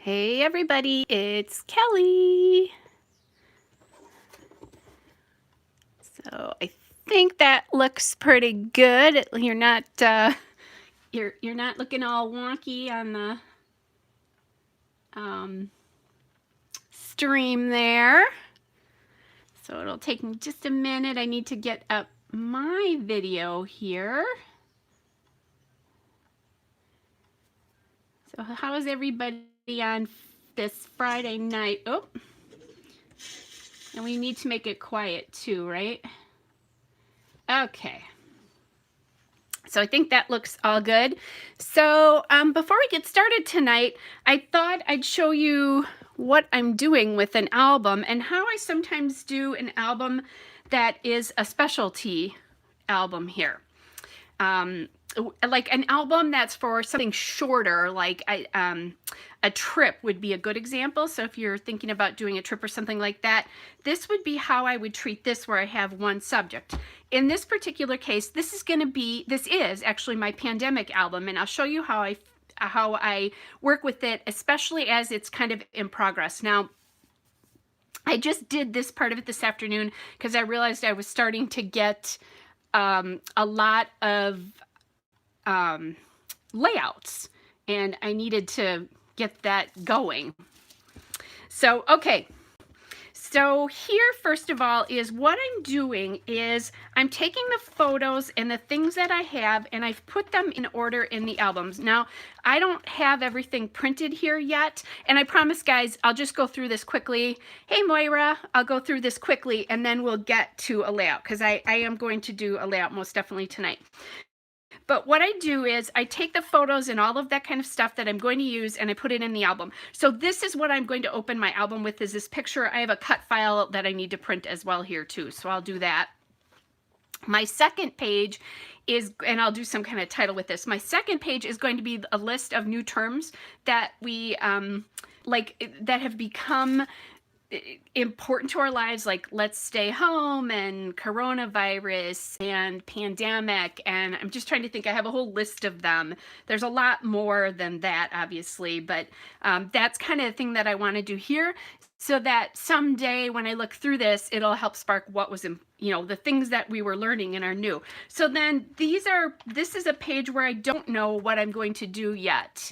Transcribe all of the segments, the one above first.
Hey everybody, it's Kelly. So I think that looks pretty good. You're not you're not looking all wonky on the stream there. So it'll take me just a minute. I need to get up my video here. So how is everybody on this Friday night? Oh, and we need to make it quiet too, right? Okay. So I think that looks all good. So before we get started tonight, I thought I'd show you what I'm doing with an album and how I sometimes do an album that is a specialty album here. Like an album that's for something shorter, like a trip would be a good example. So if you're thinking about doing a trip or something like that, this would be how I would treat this, where I have one subject. In this particular case, this is actually my pandemic album, and I'll show you how I work with it, especially as it's kind of in progress. Now, I just did this part of it this afternoon because I realized I was starting to get a lot of layouts, and I needed to get that going. So, okay. So here, first of all, is what I'm doing is I'm taking the photos and the things that I have, and I've put them in order in the albums. Now, I don't have everything printed here yet, and I promise, guys, I'll just go through this quickly. Hey, Moira, I'll go through this quickly, and then we'll get to a layout, because I am going to do a layout most definitely tonight. But what I do is I take the photos and all of that kind of stuff that I'm going to use, and I put it in the album. So this is what I'm going to open my album with, is this picture. I have a cut file that I need to print as well here too, so I'll do that. My second page is, and I'll do some kind of title with this, my second page is going to be a list of new terms that we that have become important to our lives, like let's stay home and coronavirus and pandemic, and I'm just trying to think. I have a whole list of them. There's a lot more than that, obviously, but that's kind of the thing that I want to do here, so that someday when I look through this, it'll help spark what was in, the things that we were learning and are new. So then this is a page where I don't know what I'm going to do yet.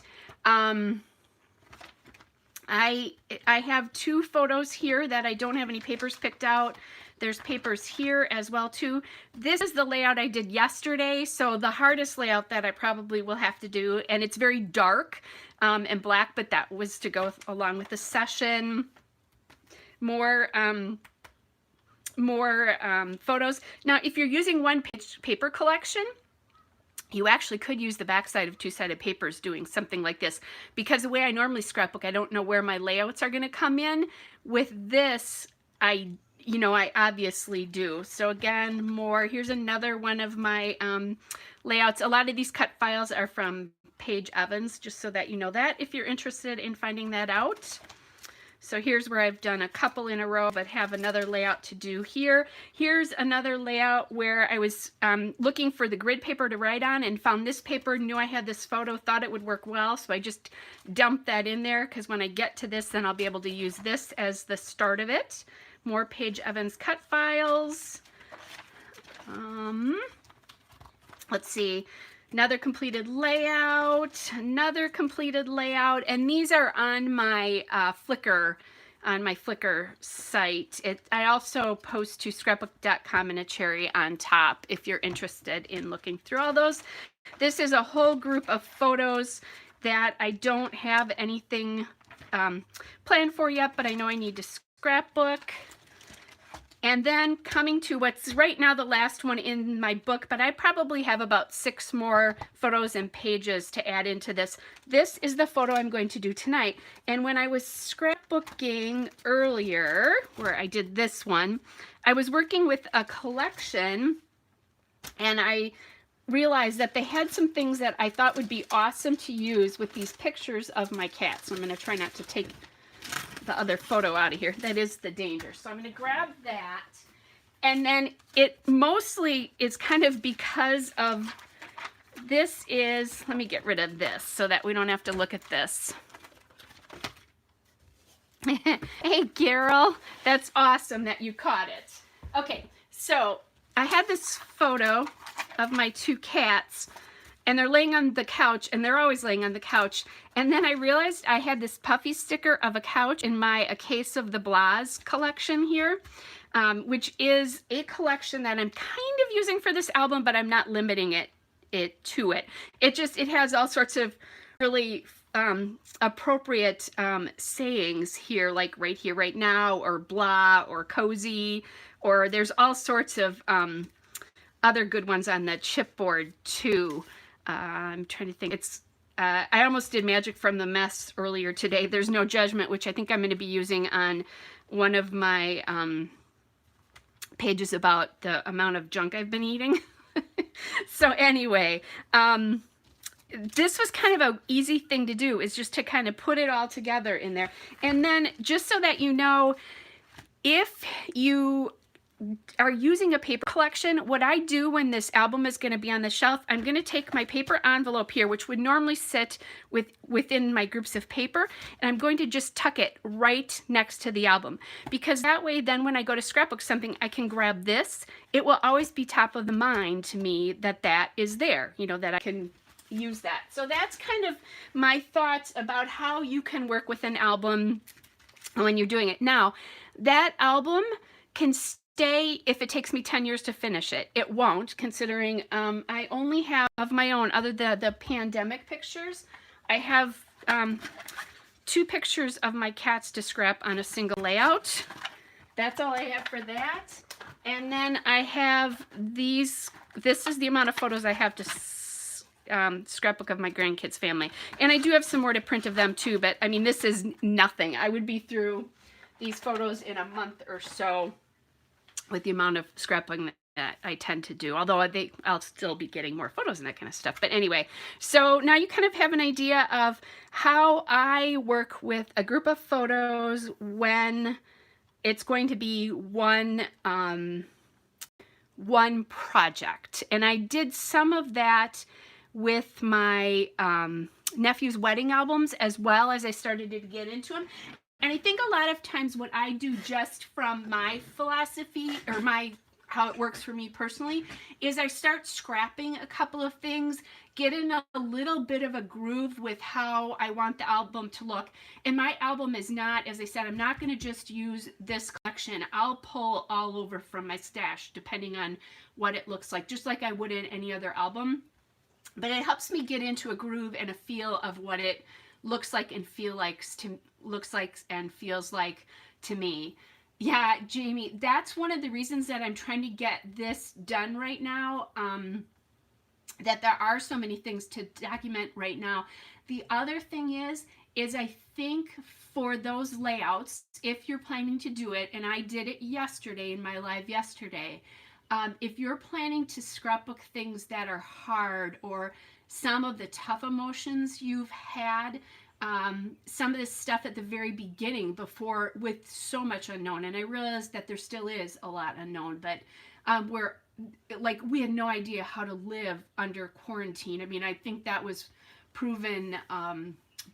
I have two photos here that I don't have any papers picked out. There's papers here as well too. This is the layout I did yesterday, so the hardest layout that I probably will have to do, and it's very dark and black, but that was to go along with the session. More photos. Now, if you're using one-page paper collection, you actually could use the backside of two-sided papers doing something like this, because the way I normally scrapbook, I don't know where my layouts are going to come in. With this, I obviously do. So again, here's another one of my layouts. A lot of these cut files are from Paige Evans, just so that you know that if you're interested in finding that out. So here's where I've done a couple in a row, but have another layout to do here. Here's another layout where I was looking for the grid paper to write on, and found this paper, knew I had this photo, thought it would work well, so I just dumped that in there, because when I get to this, then I'll be able to use this as the start of it. More Paige Evans cut files. Let's see. Another completed layout, and these are on my Flickr site. I also post to scrapbook.com and a cherry on top if you're interested in looking through all those. This is a whole group of photos that I don't have anything planned for yet, but I know I need to scrapbook. And then coming to what's right now the last one in my book, but I probably have about 6 more photos and pages to add into this. This is the photo I'm going to do tonight. And when I was scrapbooking earlier, where I did this one, I was working with a collection, and I realized that they had some things that I thought would be awesome to use with these pictures of my cats. So I'm going to try not to take the other photo out of here. That is the danger. So I'm going to grab that, and then it mostly is kind of because of this is, let me get rid of this so that we don't have to look at this. Hey, Carol, that's awesome that you caught it. Okay, so I had this photo of my two cats, and they're laying on the couch, and they're always laying on the couch. And then I realized I had this puffy sticker of a couch in my A Case of the Blas collection here, which is a collection that I'm kind of using for this album, but I'm not limiting it to it. It has all sorts of really appropriate sayings here, like right here, right now, or blah, or cozy, or there's all sorts of other good ones on the chipboard too. I'm trying to think. I almost did Magic from the Mess earlier today. There's no judgment, which I think I'm going to be using on one of my pages about the amount of junk I've been eating. So anyway, this was kind of an easy thing to do, is just to kind of put it all together in there. And then just so that you know, if you are using a paper collection, what I do when this album is going to be on the shelf, I'm going to take my paper envelope here, which would normally sit within my groups of paper, and I'm going to just tuck it right next to the album, because that way then when I go to scrapbook something, I can grab this. It will always be top of the mind to me that that is there, you know, that I can use that. So that's kind of my thoughts about how you can work with an album when you're doing it. Now, that album can stay if it takes me 10 years to finish it. It won't, considering I only have of my own, other than the pandemic pictures, I have 2 pictures of my cats to scrap on a single layout. That's all I have for that. And then I have these, this is the amount of photos I have to scrapbook of my grandkids' family. And I do have some more to print of them too, but I mean, this is nothing. I would be through these photos in a month or so with the amount of scrapbooking that I tend to do, although I'll still be getting more photos and that kind of stuff. But anyway, so now you kind of have an idea of how I work with a group of photos when it's going to be one project. And I did some of that with my nephew's wedding albums, as well as I started to get into them. And I think a lot of times what I do, just from my philosophy or how it works for me personally, is I start scrapping a couple of things, get in a little bit of a groove with how I want the album to look. And my album is not, as I said, I'm not going to just use this collection. I'll pull all over from my stash depending on what it looks like, just like I would in any other album. But it helps me get into a groove and a feel of what it looks like and feels like to me. Yeah, Jamie, that's one of the reasons that I'm trying to get this done right now, that there are so many things to document right now. The other thing is I think for those layouts, if you're planning to do it, and I did it yesterday in my live yesterday, if you're planning to scrapbook things that are hard, or some of the tough emotions you've had, some of this stuff at the very beginning, before, with so much unknown, and I realized that there still is a lot unknown, but we had no idea how to live under quarantine. I mean, I think that was proven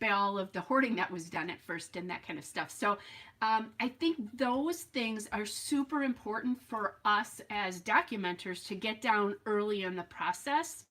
by all of the hoarding that was done at first and that kind of stuff. So I think those things are super important for us as documenters to get down early in the process.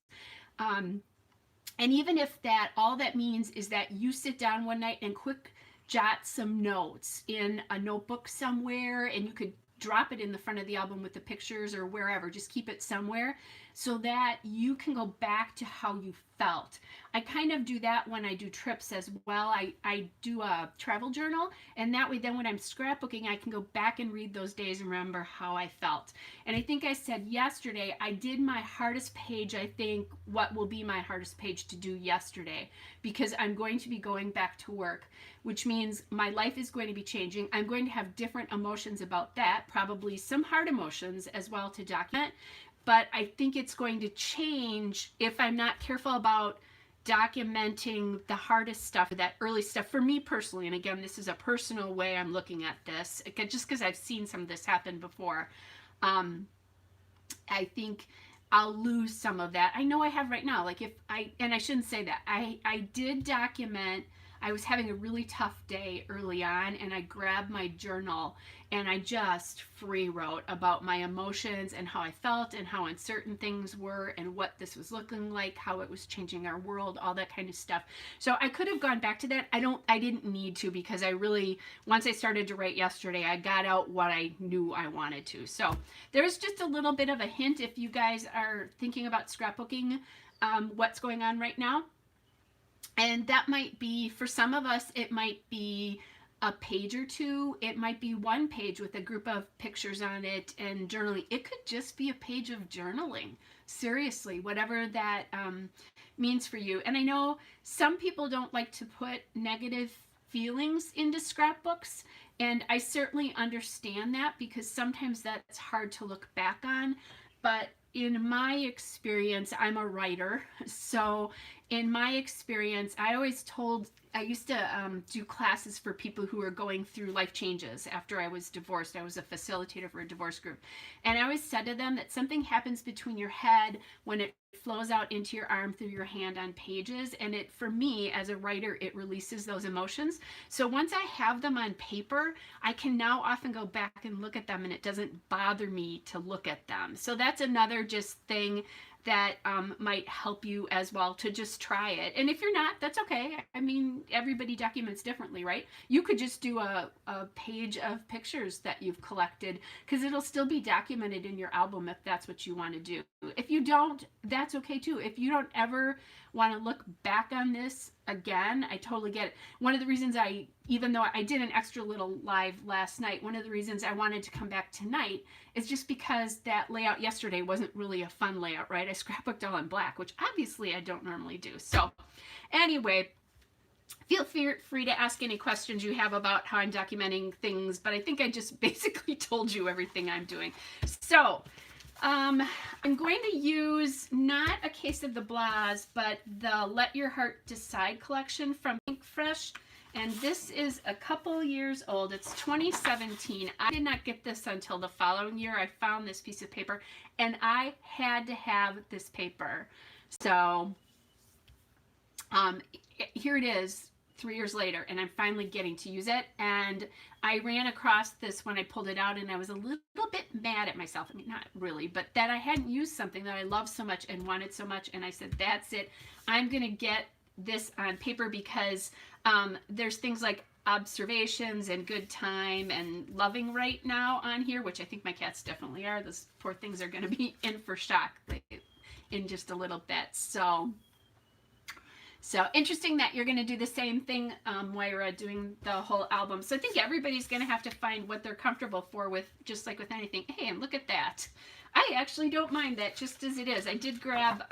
And even if all that means is that you sit down one night and quick jot some notes in a notebook somewhere, and you could drop it in the front of the album with the pictures or wherever, just keep it somewhere so that you can go back to how you felt. I kind of do that when I do trips as well. I do a travel journal, and that way then when I'm scrapbooking, I can go back and read those days and remember how I felt. And I think I said yesterday, I did my hardest page, I think what will be my hardest page to do yesterday, because I'm going to be going back to work, which means my life is going to be changing. I'm going to have different emotions about that, probably some hard emotions as well to document. But I think it's going to change if I'm not careful about documenting the hardest stuff, that early stuff for me personally. And again, this is a personal way I'm looking at this, just because I've seen some of this happen before. I think I'll lose some of that. I know I have right now. And I shouldn't say that. I did document. I was having a really tough day early on, and I grabbed my journal and I just free wrote about my emotions and how I felt and how uncertain things were and what this was looking like, how it was changing our world, all that kind of stuff. So I could have gone back to that. I didn't need to, because I really, once I started to write yesterday, I got out what I knew I wanted to. So there's just a little bit of a hint if you guys are thinking about scrapbooking, what's going on right now. And that might be, for some of us, it might be a page or two. It might be one page with a group of pictures on it and journaling. It could just be a page of journaling. Seriously, whatever that means for you. And I know some people don't like to put negative feelings into scrapbooks, and I certainly understand that, because sometimes that's hard to look back on. But in my experience, I'm a writer, so in my experience, I used to do classes for people who are going through life changes after I was divorced. I was a facilitator for a divorce group. And I always said to them that something happens between your head when it flows out into your arm through your hand on pages. And it, for me, as a writer, it releases those emotions. So once I have them on paper, I can now often go back and look at them, and it doesn't bother me to look at them. So that's another just thing that might help you as well, to just try it. And if you're not, that's okay. I mean, everybody documents differently, right? You could just do a page of pictures that you've collected, because it'll still be documented in your album if that's what you want to do. If you don't, that's okay too. If you don't ever want to look back on this again, I totally get it. One of the reasons even though I did an extra little live last night, one of the reasons I wanted to come back tonight is just because that layout yesterday wasn't really a fun layout, right? I scrapbooked all in black, which obviously I don't normally do. So anyway, feel free to ask any questions you have about how I'm documenting things, but I think I just basically told you everything I'm doing. So I'm going to use not a case of the Blahs, but the Let Your Heart Decide collection from Pink Fresh. And this is a couple years old. It's 2017. I did not get this until the following year. I found this piece of paper, and I had to have this paper. So here it is 3 years later, and I'm finally getting to use it. And I ran across this when I pulled it out, and I was a little bit mad at myself. I mean, not really, but that I hadn't used something that I loved so much and wanted so much. And I said, that's it. I'm going to get this on paper, because there's things like observations and good time and loving right now on here, which I think my cats definitely are. Those poor things are going to be in for shock in just a little bit. So interesting that you're going to do the same thing, Moira, doing the whole album. So I think everybody's going to have to find what they're comfortable for with, just like with anything. Hey, and look at that. I actually don't mind that just as it is. I did grab,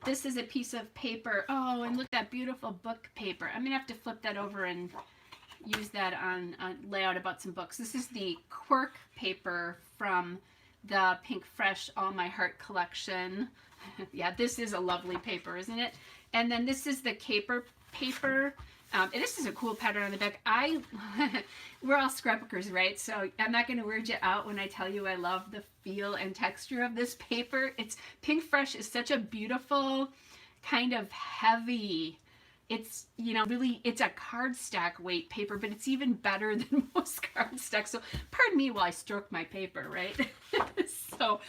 this is a piece of paper. Oh, and look at that beautiful book paper. I'm going to have to flip that over and use that on layout about some books. This is the Quirk paper from the Pink Fresh All My Heart collection. Yeah, this is a lovely paper, isn't it? And then this is the Caper paper. And this is a cool pattern on the back. We're all scrapbookers, right? So I'm not going to weird you out when I tell you I love the feel and texture of this paper. Pink Fresh is such a beautiful, kind of heavy, it's, you know, really, it's a cardstock weight paper, but it's even better than most cardstock. So pardon me while I stroke my paper, right? So,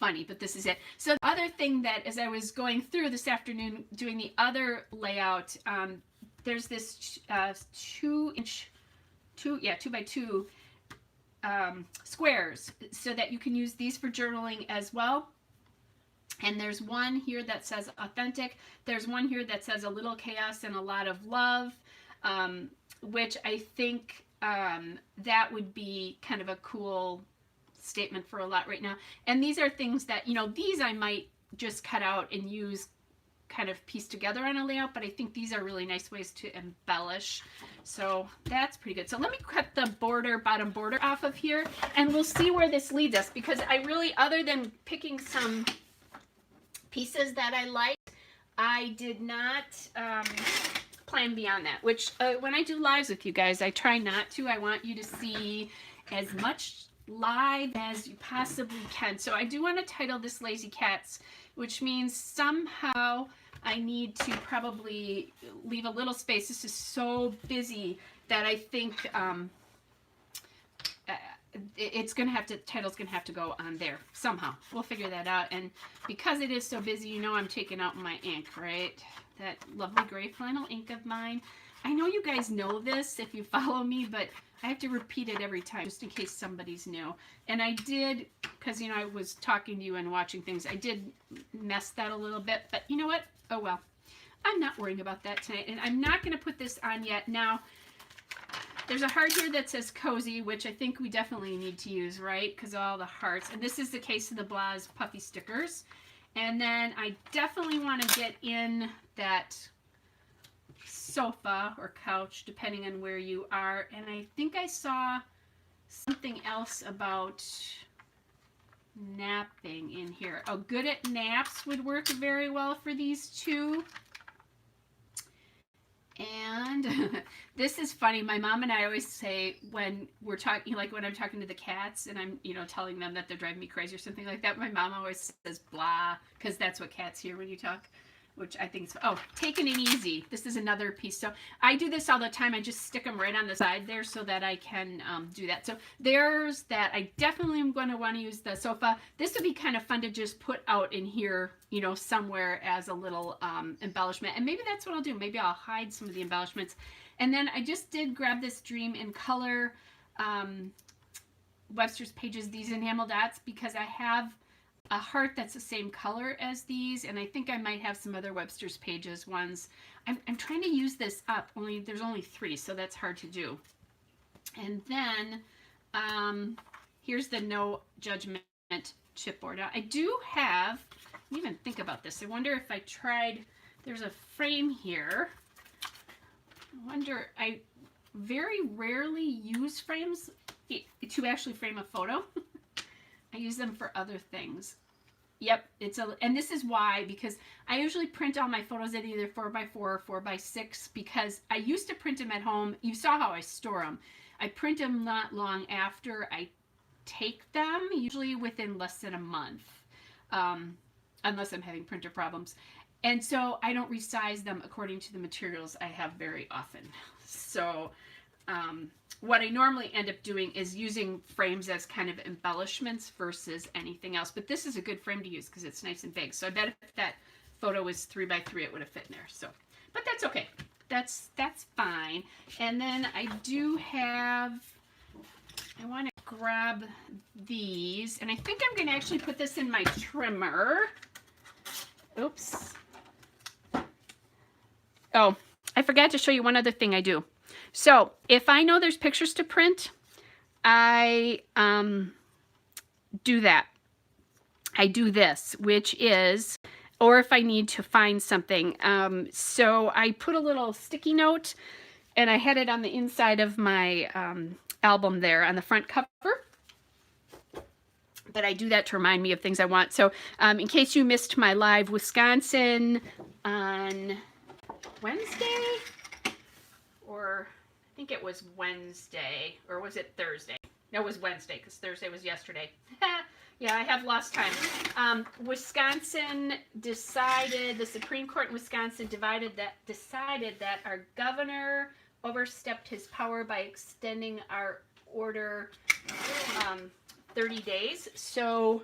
funny, but this is it. So the other thing that, as I was going through this afternoon doing the other layout, there's this 2 by 2 squares, so that you can use these for journaling as well. And there's one here that says authentic. There's one here that says a little chaos and a lot of love, which I think that would be kind of a cool statement for a lot right now. And these are things that, you know, these I might just cut out and use, kind of piece together on a layout, but I think these are really nice ways to embellish. So that's pretty good. So let me cut the border, bottom border off of here, and we'll see where this leads us, because I really, other than picking some pieces that I liked, I did not plan beyond that, which when I do lives with you guys, I try not to. I want you to see as much live as you possibly can. So I do want to title this Lazy Cats, which means somehow I need to probably leave a little space. This is so busy that I think it's gonna have to, title's gonna have to go on there somehow. We'll figure that out. And because it is so busy, you know I'm taking out my ink, right? That lovely gray flannel ink of mine. I know you guys know this if you follow me, but I have to repeat it every time just in case somebody's new. And I did, because you know I was talking to you and watching things, I did mess that a little bit, but you know what? Oh well. I'm not worrying about that tonight, and I'm not going to put this on yet. Now, there's a heart here that says cozy, which I think we definitely need to use, right? Because of all the hearts. And this is the case of the Blaz puffy stickers. And then I definitely want to get in that sofa or couch, depending on where you are. And I think I saw something else about napping in here. Oh, good at naps would work very well for these two. And this is funny. My mom and I always say when we're talking, like when I'm talking to the cats and I'm, you know, telling them that they're driving me crazy or something like that, my mom always says blah, because that's what cats hear when you talk, which I think is, oh, taking it easy. This is another piece. So I do this all the time. I just stick them right on the side there so that I can do that. So there's that. I definitely am going to want to use the sofa. This would be kind of fun to just put out in here, you know, somewhere as a little embellishment. And maybe that's what I'll do. Maybe I'll hide some of the embellishments. And then I just did grab this Dream in Color Webster's Pages, these enamel dots, because I have a heart that's the same color as these, and I think I might have some other Webster's Pages ones. I'm trying to use this up, only there's only 3, so that's hard to do. And then here's the No Judgment chipboard. Now, I do have, I didn't even think about this. I wonder if I tried, there's a frame here. I wonder, I very rarely use frames to actually frame a photo. I use them for other things. Yep, and this is why, because I usually print all my photos at either 4x4 or 4x6, because I used to print them at home. You saw how I store them. I print them not long after I take them, usually within less than a month, unless I'm having printer problems. And so I don't resize them according to the materials I have very often. So what I normally end up doing is using frames as kind of embellishments versus anything else. But this is a good frame to use because it's nice and big. So I bet if that photo was 3x3, it would have fit in there. So, but that's okay. That's fine. And then I do have, I want to grab these, and I think I'm going to actually put this in my trimmer. Oops. Oh, I forgot to show you one other thing I do. So if I know there's pictures to print, I do that. I do this, which is, or if I need to find something. So I put a little sticky note, and I had it on the inside of my album there on the front cover. But I do that to remind me of things I want. So in case you missed my live Wisconsin on Wednesday, or I think it was Wednesday, or was it Thursday? No, it was Wednesday, because Thursday was yesterday. Yeah, I have lost time. Wisconsin decided, the Supreme Court in Wisconsin decided that our governor overstepped his power by extending our order 30 days. So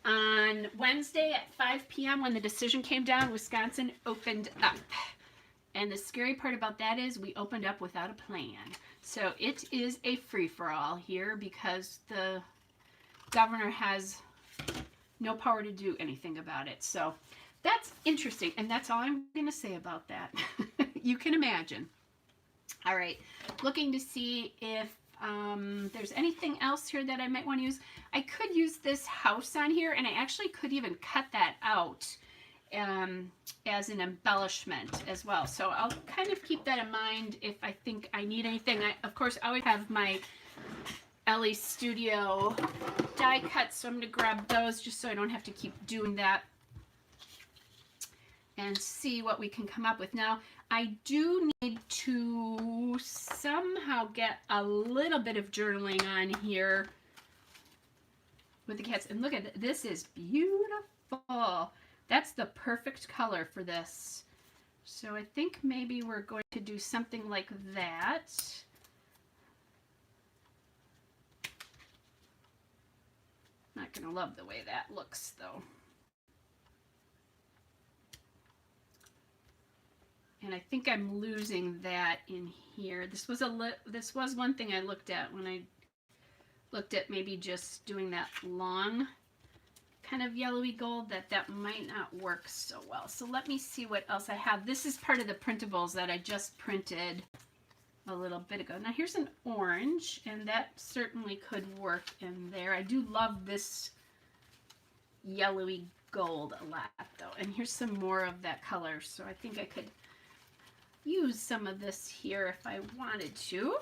on Wednesday at 5 p.m. when the decision came down, Wisconsin opened up. And the scary part about that is we opened up without a plan. So it is a free-for-all here because the governor has no power to do anything about it. So that's interesting. And that's all I'm going to say about that. You can imagine. All right. Looking to see if there's anything else here that I might want to use. I could use this house on here, and I actually could even cut that out as an embellishment as well. So I'll kind of keep that in mind if I think I need anything. Of course, I always have my Ellie Studio die cuts, so I'm going to grab those just so I don't have to keep doing that and see what we can come up with. Now, I do need to somehow get a little bit of journaling on here. with the cats. And look at this, is beautiful. That's the perfect color for this. So I think maybe we're going to do something like that. Not going to love the way that looks though. And I think I'm losing that in here. This was one thing I looked at when I looked at maybe just doing that long kind of yellowy gold, that might not work so well. So let me see what else I have. This is part of the printables that I just printed a little bit ago. Now here's an orange, and that certainly could work in there. I do love this yellowy gold a lot though. And here's some more of that color. So I think I could use some of this here if I wanted to.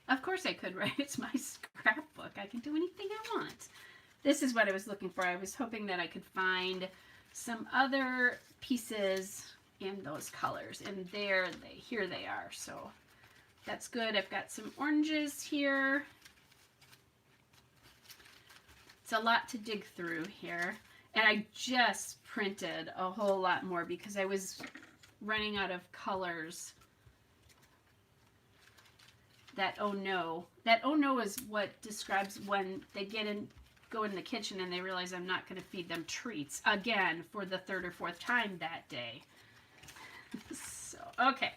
Of course I could, right? It's my scrapbook. I can do anything I want. This is what I was looking for. I was hoping that I could find some other pieces in those colors. And here they are. So that's good. I've got some oranges here. It's a lot to dig through here. And I just printed a whole lot more because I was running out of colors. That oh no is what describes when they go in the kitchen and they realize I'm not going to feed them treats again for the third or fourth time that day. So, okay.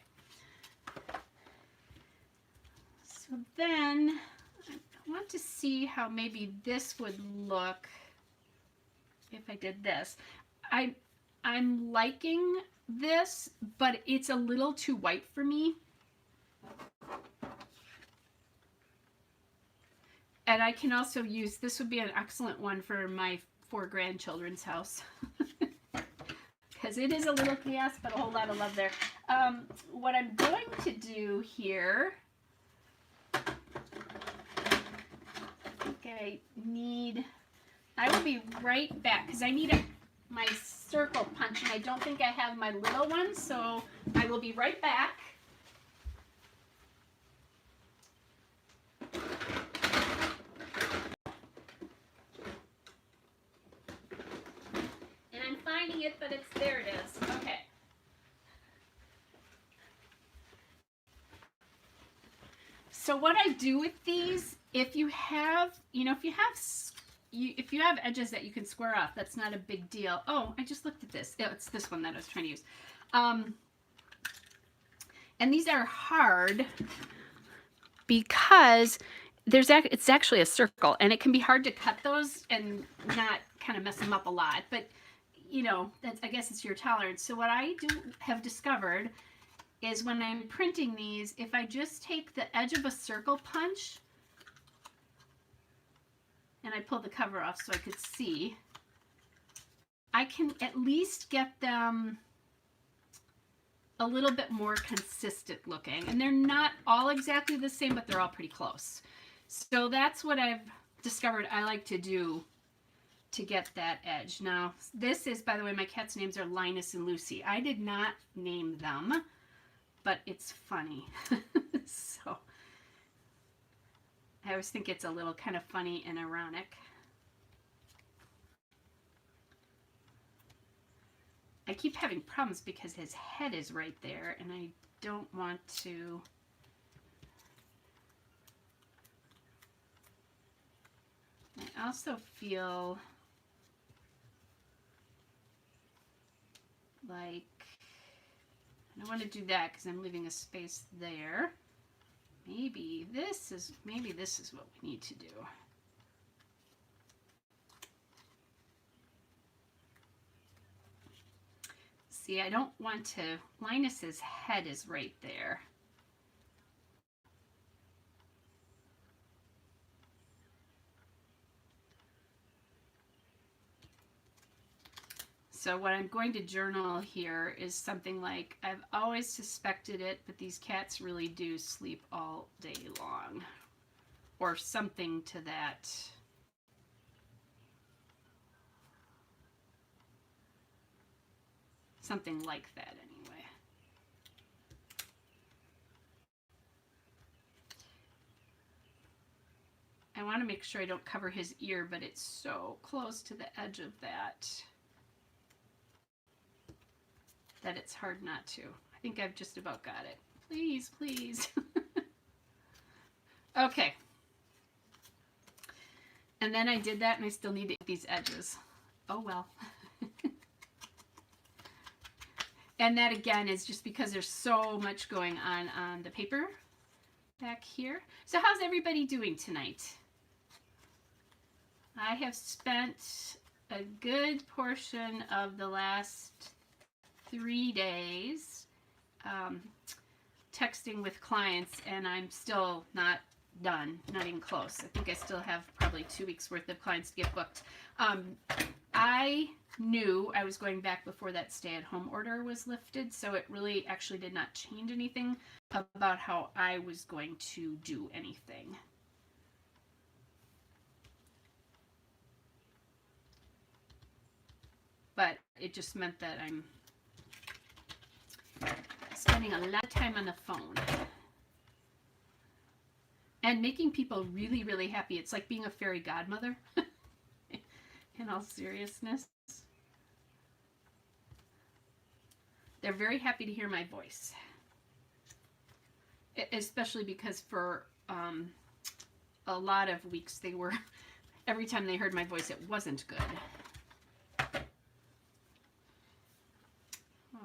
So then I want to see how maybe this would look if I did this. I'm liking this, but it's a little too white for me. And I can also use, this would be an excellent one for my 4 grandchildren's house. Because it is a little chaos, but a whole lot of love there. What I'm going to do here, I think I will be right back because I need my circle punch, and I don't think I have my little one, so I will be right back. It, but there it is. Okay. So what I do with these, if you have edges that you can square off, that's not a big deal. Oh, I just looked at this. Oh, it's this one that I was trying to use. And these are hard because it's actually a circle, and it can be hard to cut those and not kind of mess them up a lot. But you know, I guess it's your tolerance. So what I have discovered is when I'm printing these, if I just take the edge of a circle punch and I pull the cover off so I could see, I can at least get them a little bit more consistent looking. And they're not all exactly the same, but they're all pretty close. So that's what I've discovered I like to do to get that edge. Now, this is, by the way, my cats' names are Linus and Lucy. I did not name them, but it's funny. So I always think it's a little kind of funny and ironic. I keep having problems because his head is right there, and I don't want to. I also feel like I don't want to do that because I'm leaving a space there. Maybe this is what we need to do. See, I don't want to. Linus's head is right there. So what I'm going to journal here is something like, I've always suspected it, but these cats really do sleep all day long. Or something to that. Something like that anyway. I want to to make sure I don't cover his ear, but it's so close to the edge of that it's hard not to. I think I've just about got it. Please, please. Okay. And then I did that and I still need to get these edges. Oh well. And that again is just because there's so much going on the paper back here. So how's everybody doing tonight? I have spent a good portion of the last 3 days texting with clients, and I'm still not done, not even close. I think I still have probably 2 weeks worth of clients to get booked. I knew I was going back before that stay-at-home order was lifted, so it really actually did not change anything about how I was going to do anything. But it just meant that I'm spending a lot of time on the phone and making people really, really happy. It's like being a fairy godmother in all seriousness. They're very happy to hear my voice, especially because for a lot of weeks they were, every time they heard my voice, it wasn't good.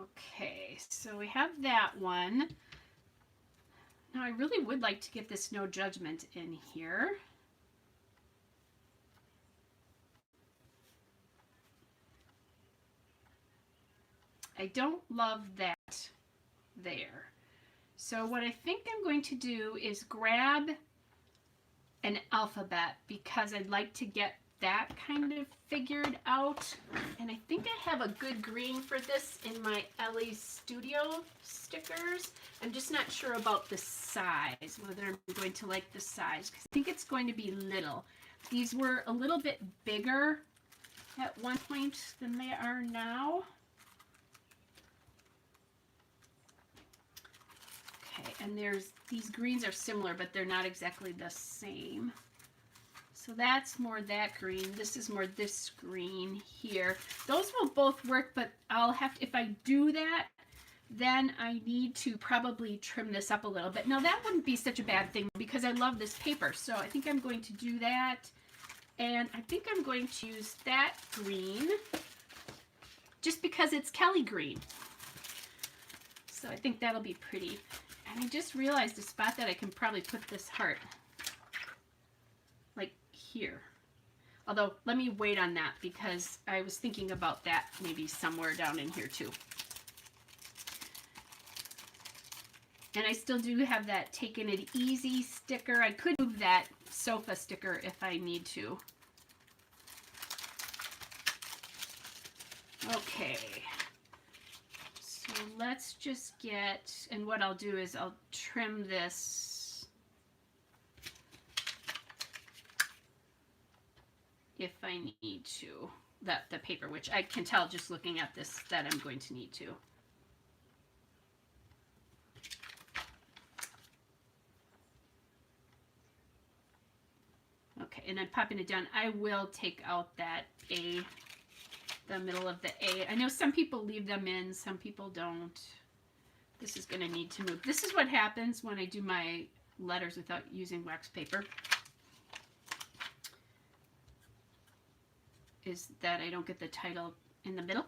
Okay, so we have that one. Now I really would like to get this no judgment in here. I don't love that there. So what I think I'm going to do is grab an alphabet because I'd like to get that kind of figured out. And I think I have a good green for this in my Ellie Studio stickers. I'm just not sure about the size, whether I'm going to like the size, because I think it's going to be little. These were a little bit bigger at one point than they are now. Okay, and these greens are similar, but they're not exactly the same. So that's more that green. This is more this green here. Those will both work, but I'll have to, if I do that, then I need to probably trim this up a little bit. Now that wouldn't be such a bad thing because I love this paper. So I think I'm going to do that. And I think I'm going to use that green just because it's Kelly green. So I think that'll be pretty. And I just realized a spot that I can probably put this heart. Like here. Although, let me wait on that because I was thinking about that maybe somewhere down in here too. And I still do have that Taking It Easy sticker. I could move that sofa sticker if I need to. Okay. So let's just get, and what I'll do is I'll trim this if I need to, the paper, which I can tell just looking at this that I'm going to need to. Okay, and I'm popping it down. I will take out that A, the middle of the A. I know some people leave them in, some people don't. This is going to need to move. This is what happens when I do my letters without using wax paper, is that I don't get the title in the middle.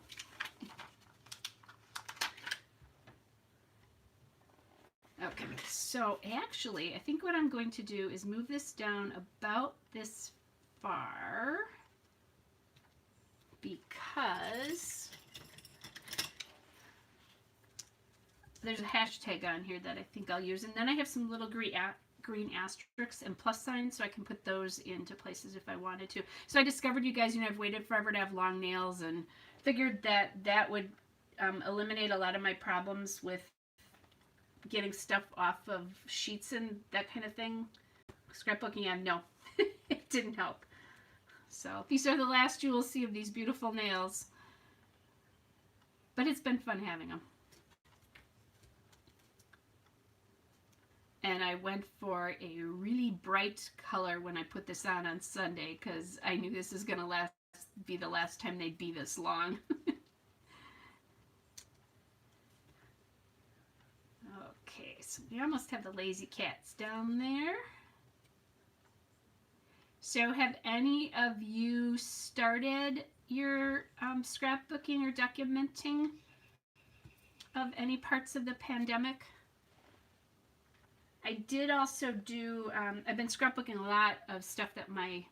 Okay, so actually, I think what I'm going to do is move this down about this far because there's a hashtag on here that I think I'll use, and then I have some little green asterisks and plus signs, so I can put those into places if I wanted to. So I discovered, you guys, I've waited forever to have long nails and figured that that would eliminate a lot of my problems with getting stuff off of sheets and that kind of thing. Scrapbooking, no, it didn't help. So these are the last you will see of these beautiful nails. But it's been fun having them. And I went for a really bright color when I put this on Sunday because I knew this is going to be the last time they'd be this long. Okay, so we almost have the lazy cats down there. So have any of you started your scrapbooking or documenting of any parts of the pandemic? I did also do, I've been scrapbooking a lot of stuff that my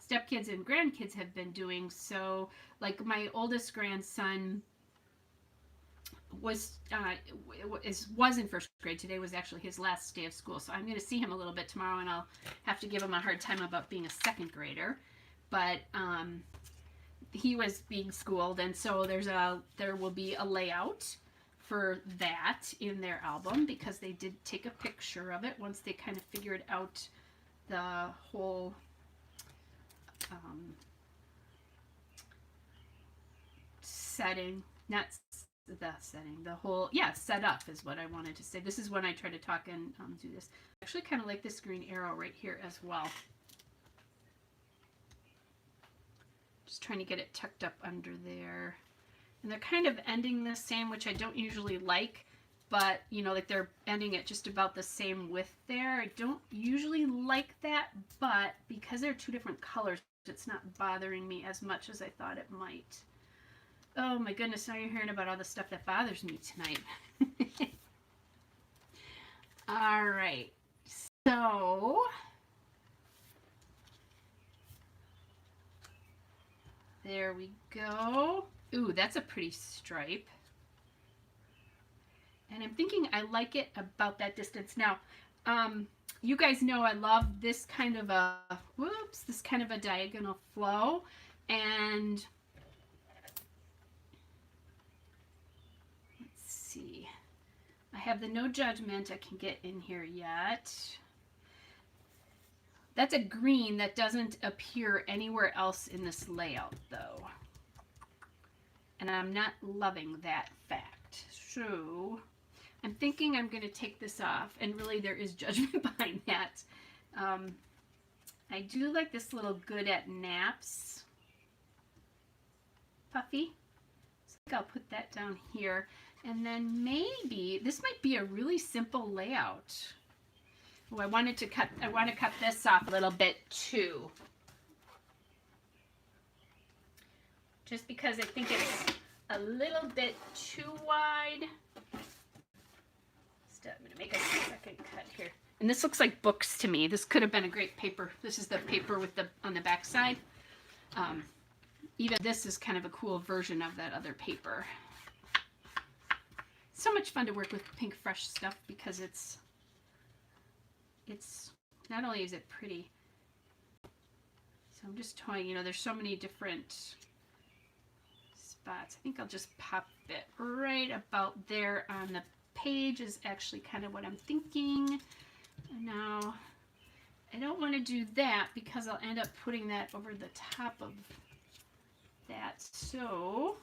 stepkids and grandkids have been doing. So like my oldest grandson was in first grade. Today was actually his last day of school. So I'm going to see him a little bit tomorrow, and I'll have to give him a hard time about being a second grader. But he was being schooled, and so there will be a layout for that in their album because they did take a picture of it once they kind of figured out the whole setting, not the setting, the whole, set up is what I wanted to say. This is when I try to talk and do this. I actually kind of like this green arrow right here as well. Just trying to get it tucked up under there. And they're kind of ending the same, which I don't usually like, but you know, like they're ending it just about the same width there. I don't usually like that, but because they're two different colors, it's not bothering me as much as I thought it might. Oh my goodness, now you're hearing about all the stuff that bothers me tonight. All right, so there we go. Ooh, that's a pretty stripe. And I'm thinking I like it about that distance. Now, you guys know I love this kind of a, this kind of a diagonal flow. And let's see. I have the no judgment I can get in here yet. That's a green that doesn't appear anywhere else in this layout, though. And I'm not loving that fact. So I'm thinking I'm going to take this off. And really there is judgment behind that. I do like this little good at naps puffy. So I think I'll put that down here. And then maybe this might be a really simple layout. Oh, I want to cut this off a little bit too. Just because I think it's a little bit too wide. So I'm going to make a second cut here. And this looks like books to me. This could have been a great paper. This is the paper with the on the back side. Even this is kind of a cool version of that other paper. So much fun to work with pink fresh stuff because it's not only is it pretty. So I'm just toying, you know, there's so many different spots. I think I'll just pop it right about there on the page is actually kind of what I'm thinking. Now, I don't want to do that because I'll end up putting that over the top of that. So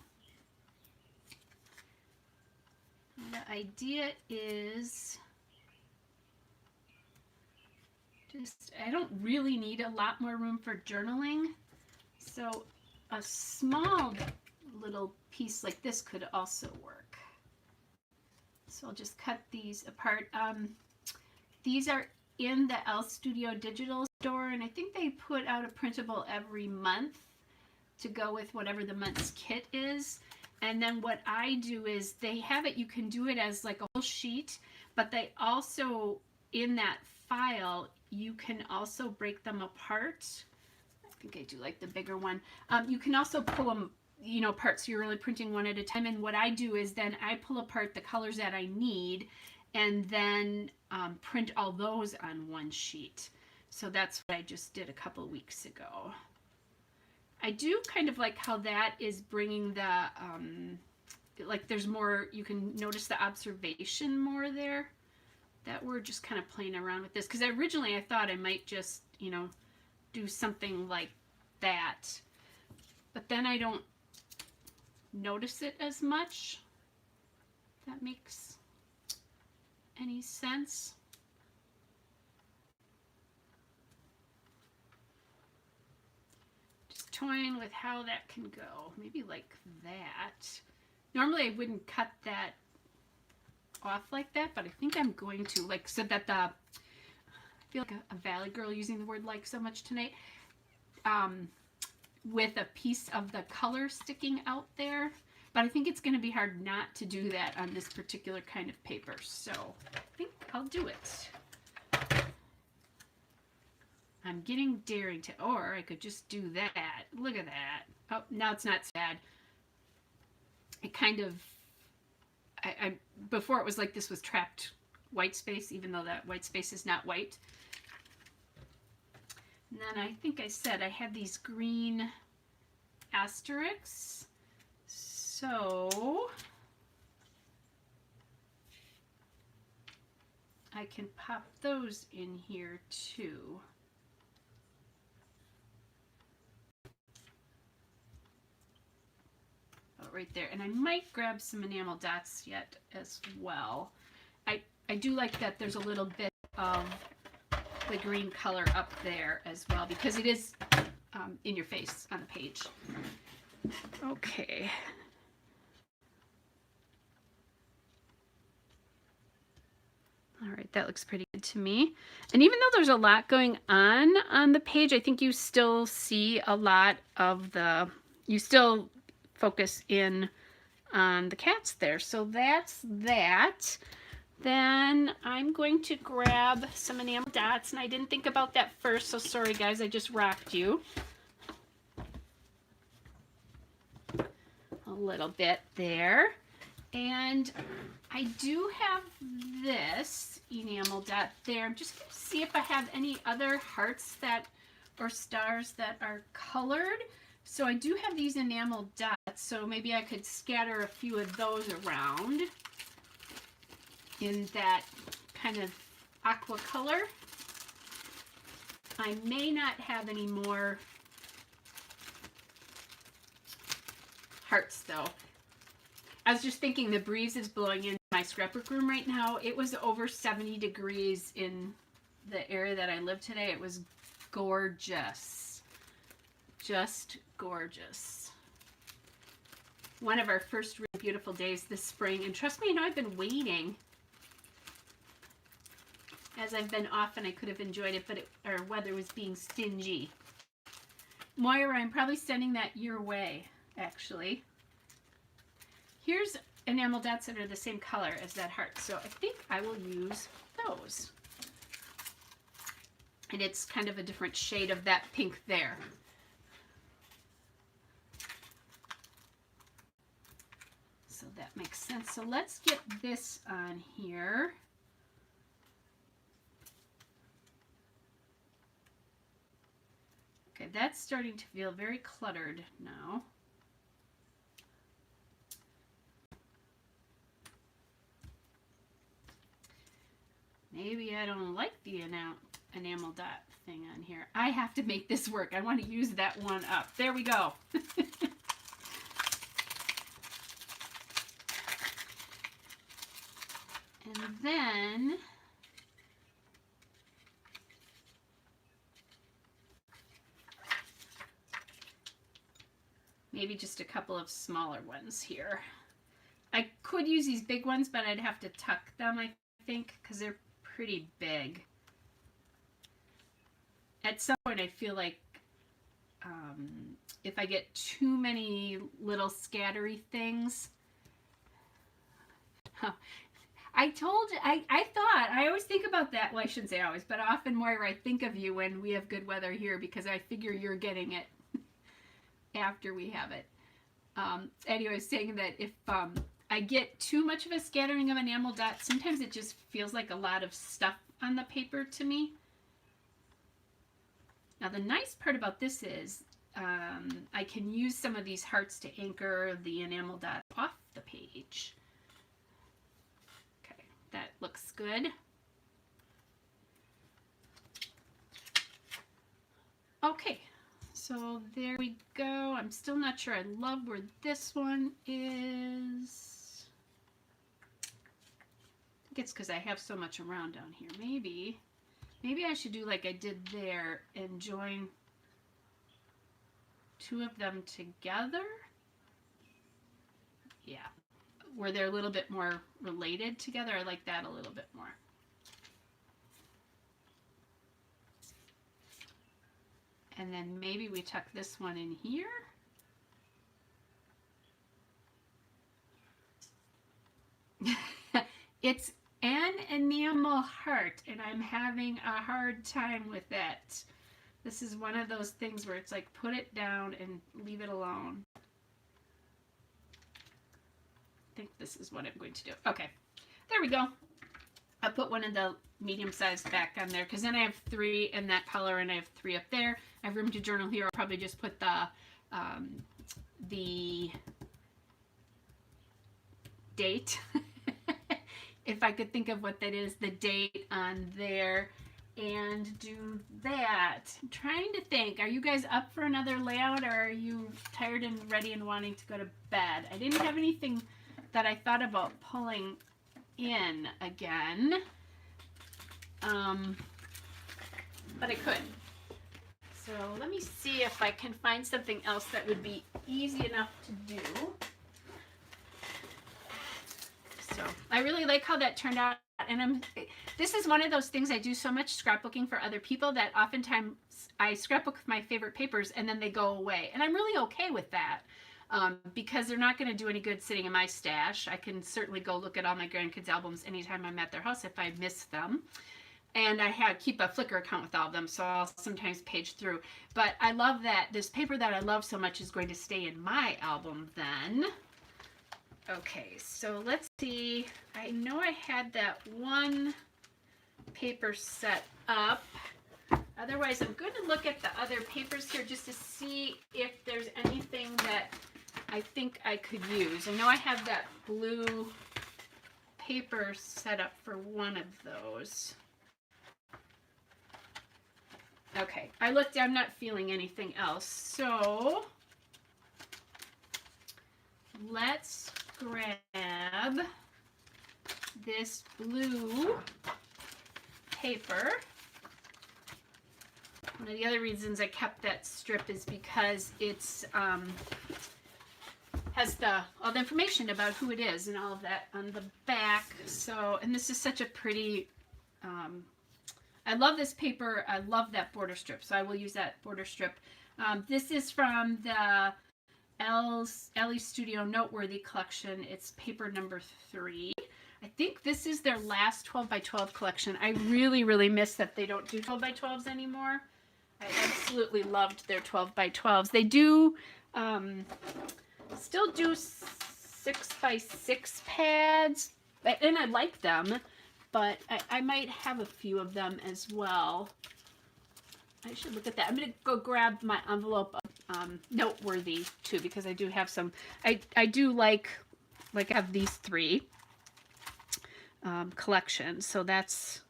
the idea is just, I don't really need a lot more room for journaling. So a small little piece like this could also work. So I'll just cut these apart. These are in the L Studio Digital store, and I think they put out a printable every month to go with whatever the month's kit is. And then what I do is they have it, you can do it as like a whole sheet, but they also, in that file, you can also break them apart. I think I do like the bigger one. You can also pull them, you know, apart, so you're really printing one at a time. And what I do is then I pull apart the colors that I need and then print all those on one sheet. So that's what I just did a couple weeks ago. I do kind of like how that is bringing the, like there's more, you can notice the observation more there. That we're just kind of playing around with this. Because originally I thought I might just, you know, do something like that. But then I don't notice it as much. That makes any sense? Just toying with how that can go. Maybe like that. Normally I wouldn't cut that off like that, but I think I'm going to, like, so that the, I feel like a Valley girl using the word like so much tonight, with a piece of the color sticking out there. But I think it's going to be hard not to do that on this particular kind of paper. So I think I'll do it. I'm getting daring to, or I could just do that. Look at that. Oh, now it's not sad. It kind of, I before it was like this was trapped white space, even though that white space is not white. And then I think I said I had these green asterisks. So I can pop those in here too. Oh, right there. And I might grab some enamel dots yet as well. I do like that there's a little bit of the green color up there as well, because it is in your face on the page. Okay. All right, that looks pretty good to me. And even though there's a lot going on the page, I think you still see a lot of the, you still focus in on the cats there. So that's that. Then I'm going to grab some enamel dots, and I didn't think about that first, so sorry guys, I just rocked you. A little bit there. And I do have this enamel dot there. I'm just going to see if I have any other hearts that, or stars that are colored. So I do have these enamel dots, so maybe I could scatter a few of those around in that kind of aqua color. I may not have any more hearts though. I was just thinking the breeze is blowing in my scrapbook room right now. It was over 70 degrees in the area that I live today. It was gorgeous. Just gorgeous. One of our first really beautiful days this spring. And trust me, you know, I've been waiting. As I've been off and I could have enjoyed it, but our weather was being stingy. Moira, I'm probably sending that your way, actually. Here's enamel dots that are the same color as that heart, so I think I will use those. And it's kind of a different shade of that pink there. So that makes sense. So let's get this on here. Okay, that's starting to feel very cluttered now. Maybe I don't like the enamel dot thing on here. I have to make this work. I want to use that one up. There we go. And then maybe just a couple of smaller ones here. I could use these big ones, but I'd have to tuck them, I think, because they're pretty big. At some point, I feel like if I get too many little scattery things, I thought, I always think about that, well, I shouldn't say always, but often, Moira, I think of you when we have good weather here because I figure you're getting it after we have it. Anyway, saying that if I get too much of a scattering of enamel dots, sometimes it just feels like a lot of stuff on the paper to me. Now the nice part about this is I can use some of these hearts to anchor the enamel dot off the page. Okay, that looks good. Okay, so there we go. I'm still not sure I love where this one is. I think think it's because I have so much around down here. Maybe I should do like I did there and join two of them together. Yeah, where they're a little bit more related together. I like that a little bit more. And then maybe we tuck this one in here. It's an enamel heart, and I'm having a hard time with it. This is one of those things where it's like put it down and leave it alone. I think this is what I'm going to do. Okay, there we go. I'll put one of the medium-sized back on there because then I have 3 in that color and I have 3 up there. I have room to journal here. I'll probably just put the date, if I could think of what that is, the date on there, and do that. I'm trying to think. Are you guys up for another layout, or are you tired and ready and wanting to go to bed? I didn't have anything that I thought about pulling in again, but I could. So let me see if I can find something else that would be easy enough to do. So I really like how that turned out, and this is one of those things, I do so much scrapbooking for other people that oftentimes I scrapbook with my favorite papers and then they go away, and I'm really okay with that. Because they're not going to do any good sitting in my stash. I can certainly go look at all my grandkids' albums anytime I'm at their house if I miss them. And I keep a Flickr account with all of them, so I'll sometimes page through. But I love that this paper that I love so much is going to stay in my album then. Okay, so let's see. I know I had that one paper set up. Otherwise, I'm going to look at the other papers here just to see if there's anything that I think I could use. I know I have that blue paper set up for one of those. Okay, I looked, I'm not feeling anything else. So let's grab this blue paper. One of the other reasons I kept that strip is because it's has all the information about who it is and all of that on the back. So, and this is such a pretty, I love this paper. I love that border strip, so I will use that border strip. This is from the Ellie Studio Noteworthy collection. It's paper number 3. I think this is their last 12 by 12 collection. I really, really miss that they don't do 12 by 12s anymore. I absolutely loved their 12 by 12s. They do still do 6 by 6 pads, and I like them, but I might have a few of them as well. I should look at that. I'm going to go grab my envelope of Noteworthy too, because I do have some. I do like I have these 3 collections, so that's.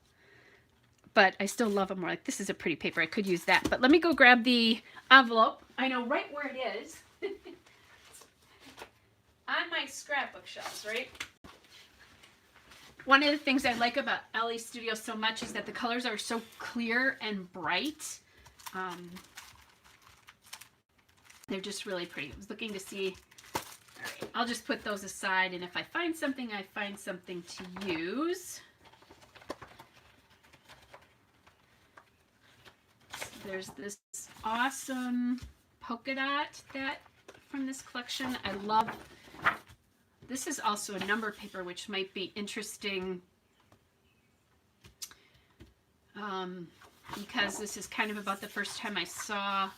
But I still love them more. Like, this is a pretty paper. I could use that. But let me go grab the envelope. I know right where it is. On my scrapbook shelves, right? One of the things I like about Ellie Studio so much is that the colors are so clear and bright. They're just really pretty. I was looking to see. All right, I'll just put those aside, and if I find something, I find something to use. There's this awesome polka dot from this collection. I love. This is also a number paper, which might be interesting because this is kind of about the first time I saw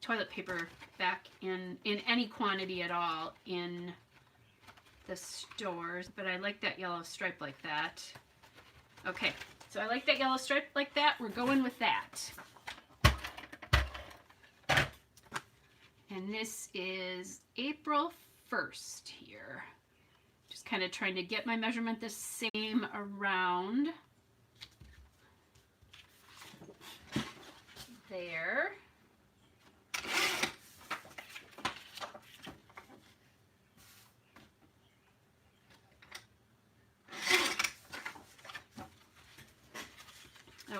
toilet paper back in any quantity at all in the stores. But I like that yellow stripe like that. Okay. So I like that yellow stripe like that. We're going with that. And this is April 1st here. Just kind of trying to get my measurement the same around there.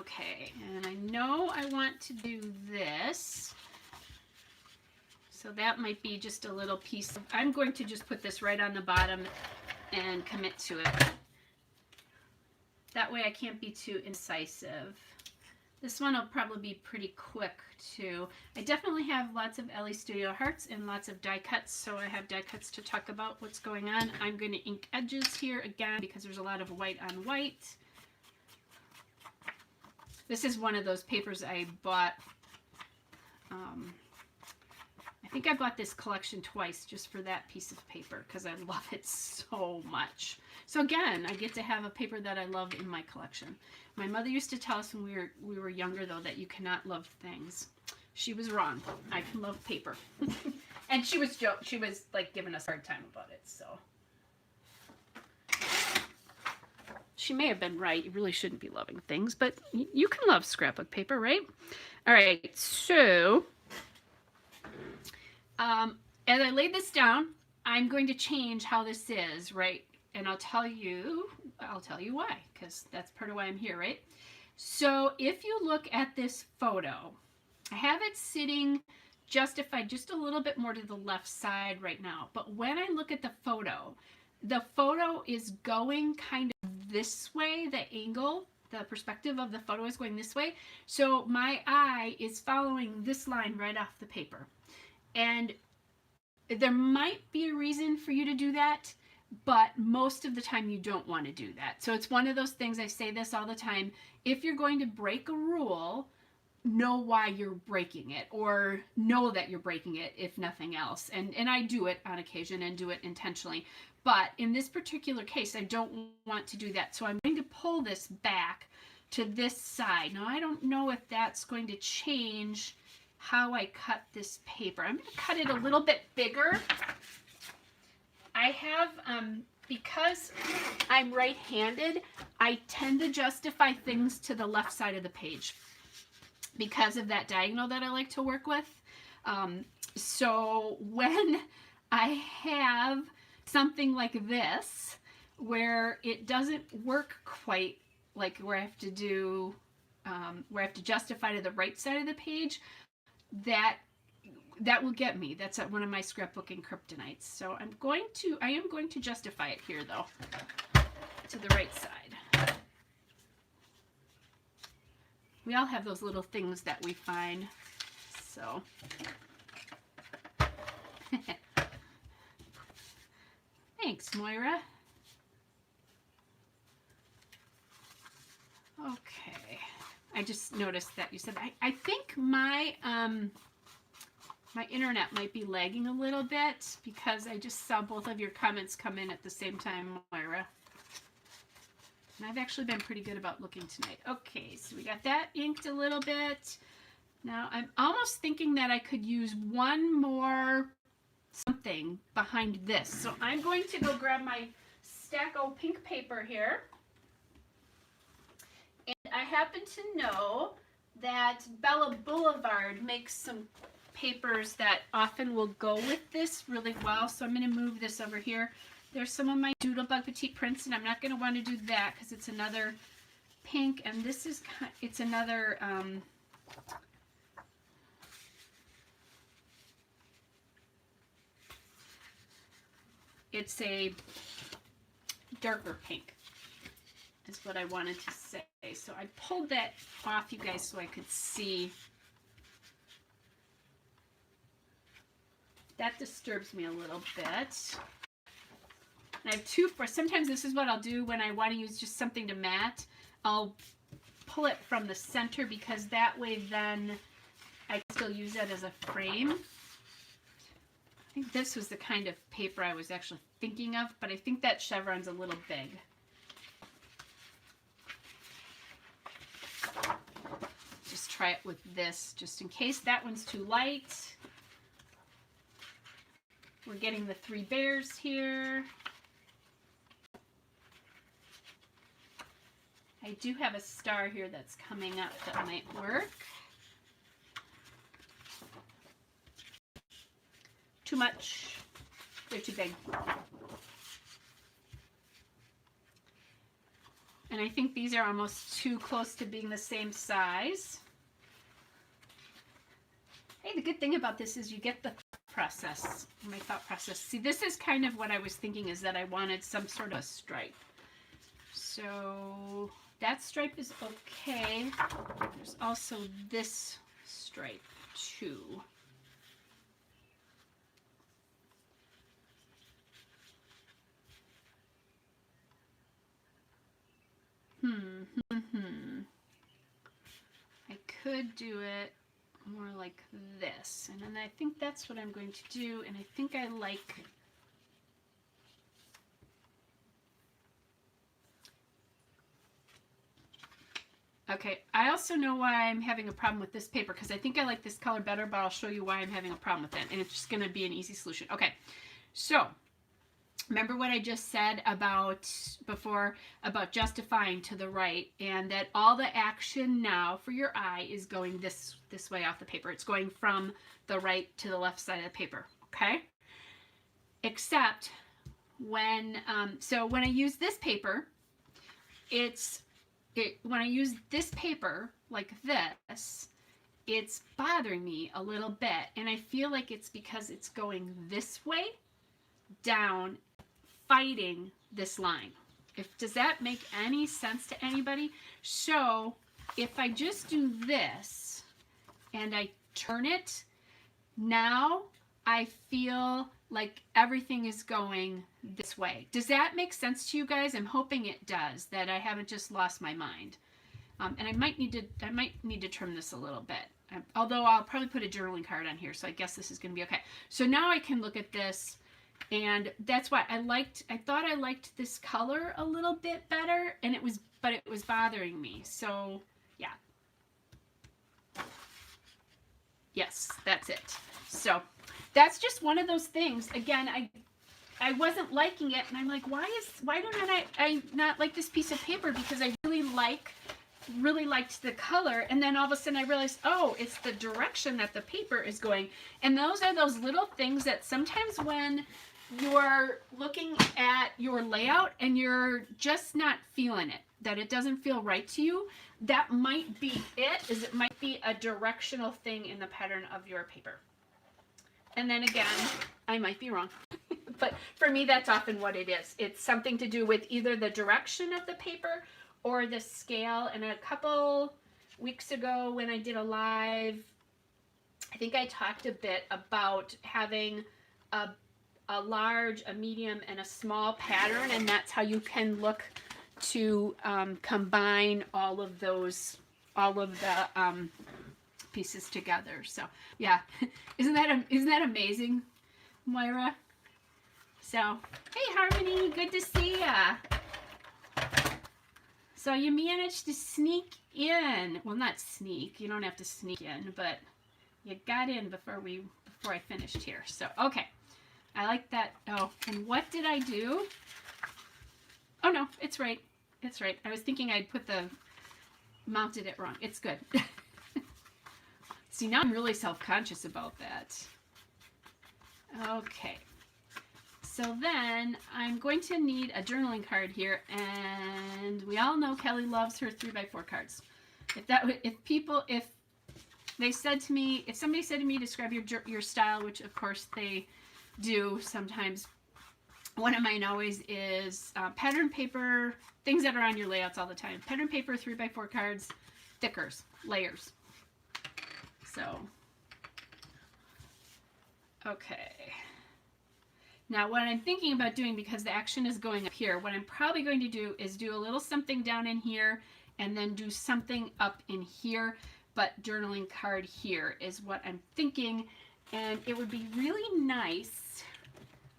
Okay, and I know I want to do this. So that might be just a little piece. I'm going to just put this right on the bottom and commit to it. That way I can't be too incisive. This one will probably be pretty quick too. I definitely have lots of Ellie Studio Hearts and lots of die cuts, so I have die cuts to talk about what's going on. I'm going to ink edges here again because there's a lot of white on white. This is one of those papers I bought. I think I bought this collection twice just for that piece of paper because I love it so much. So again, I get to have a paper that I love in my collection. My mother used to tell us when we were younger though that you cannot love things. She was wrong. I can love paper. And she was like giving us a hard time about it, so. She may have been right. You really shouldn't be loving things, but you can love scrapbook paper, right? All right, so as I laid this down, I'm going to change how this is, right? And I'll tell you why, because that's part of why I'm here, right? So if you look at this photo, I have it sitting justified just a little bit more to the left side right now. But when I look at the photo is going kind of this way, the angle, the perspective of the photo is going this way. So my eye is following this line right off the paper. And there might be a reason for you to do that, but most of the time you don't want to do that. So it's one of those things, I say this all the time, if you're going to break a rule, know why you're breaking it, or know that you're breaking it, if nothing else. And I do it on occasion and do it intentionally. But in this particular case, I don't want to do that. So I'm going to pull this back to this side. Now, I don't know if that's going to change how I cut this paper. I'm going to cut it a little bit bigger. I have, because I'm right-handed, I tend to justify things to the left side of the page because of that diagonal that I like to work with. So when I have something like this, where it doesn't work quite like where I have to do, where I have to justify to the right side of the page, that will get me. That's one of my scrapbooking kryptonites. So I am going to justify it here though, to the right side. We all have those little things that we find, so. Thanks, Moira. Okay, I just noticed that you said, I think my, my internet might be lagging a little bit because I just saw both of your comments come in at the same time, Moira. And I've actually been pretty good about looking tonight. Okay, so we got that inked a little bit. Now I'm almost thinking that I could use one more something behind this. So I'm going to go grab my stack of pink paper here. And I happen to know that Bella Boulevard makes some papers that often will go with this really well. So I'm going to move this over here. There's some of my Doodlebug Petite Prints, and I'm not going to want to do that because it's another pink, and this is, it's another, it's a darker pink, is what I wanted to say. So I pulled that off, you guys, so I could see. That disturbs me a little bit. And I have two for, sometimes this is what I'll do when I want to use just something to mat. I'll pull it from the center because that way then I can still use that as a frame. I think this was the kind of paper I was actually thinking of, but I think that chevron's a little big. Just try it with this, just in case that one's too light. We're getting the three bears here. I do have a star here that's coming up that might work. Too much. They're too big. And I think these are almost too close to being the same size. Hey, the good thing about this is you get the process, my thought process. See, this is kind of what I was thinking, is that I wanted some sort of stripe. So that stripe is okay. There's also this stripe too. I could do it more like this, and then I think that's what I'm going to do, and I think I like okay, I also know why I'm having a problem with this paper, because I think I like this color better, but I'll show you why I'm having a problem with it, and it's just going to be an easy solution. Okay, so remember what I just said about before about justifying to the right, and that all the action now for your eye is going this way off the paper. It's going from the right to the left side of the paper, okay? Except when, so when I use this paper, when I use this paper like this, it's bothering me a little bit, and I feel like it's because it's going this way down, fighting this line. Does that make any sense to anybody? So if I just do this and I turn it, now I feel like everything is going this way. Does that make sense to you guys? I'm hoping it does, that I haven't just lost my mind. And I might need to trim this a little bit. Although I'll probably put a journaling card on here, so I guess this is going to be okay. So now I can look at this, and that's why I thought I liked this color a little bit better, and but it was bothering me. So yeah. Yes, that's it. So that's just one of those things. Again, I wasn't liking it, and I'm like, why don't I not like this piece of paper, because I really liked the color, and then all of a sudden I realized, oh, it's the direction that the paper is going. And those are those little things that sometimes when you're looking at your layout and you're just not feeling it, that it doesn't feel right to you, that might be it might be a directional thing in the pattern of your paper. And then again, I might be wrong. But for me, that's often what it is. It's something to do with either the direction of the paper or the scale. And a couple weeks ago when I did a live, I think I talked a bit about having a large, a medium, and a small pattern, and that's how you can look to combine all of the pieces together. So yeah, isn't that amazing, Moira? So hey, Harmony, good to see ya. So you managed to sneak in. Well, not sneak. You don't have to sneak in, but you got in before I finished here. So okay, I like that. Oh, and what did I do? Oh no, it's right. It's right. I was thinking I'd mounted it wrong. It's good. See, now I'm really self-conscious about that. Okay. So then I'm going to need a journaling card here, and we all know Kelly loves her 3x4 cards. If somebody said to me, describe your style, which of course they do sometimes, one of mine always is pattern paper, things that are on your layouts all the time. Pattern paper, 3x4 cards, thickers, layers. So, okay. Now what I'm thinking about doing, because the action is going up here, what I'm probably going to do is do a little something down in here and then do something up in here, but journaling card here is what I'm thinking. And it would be really nice.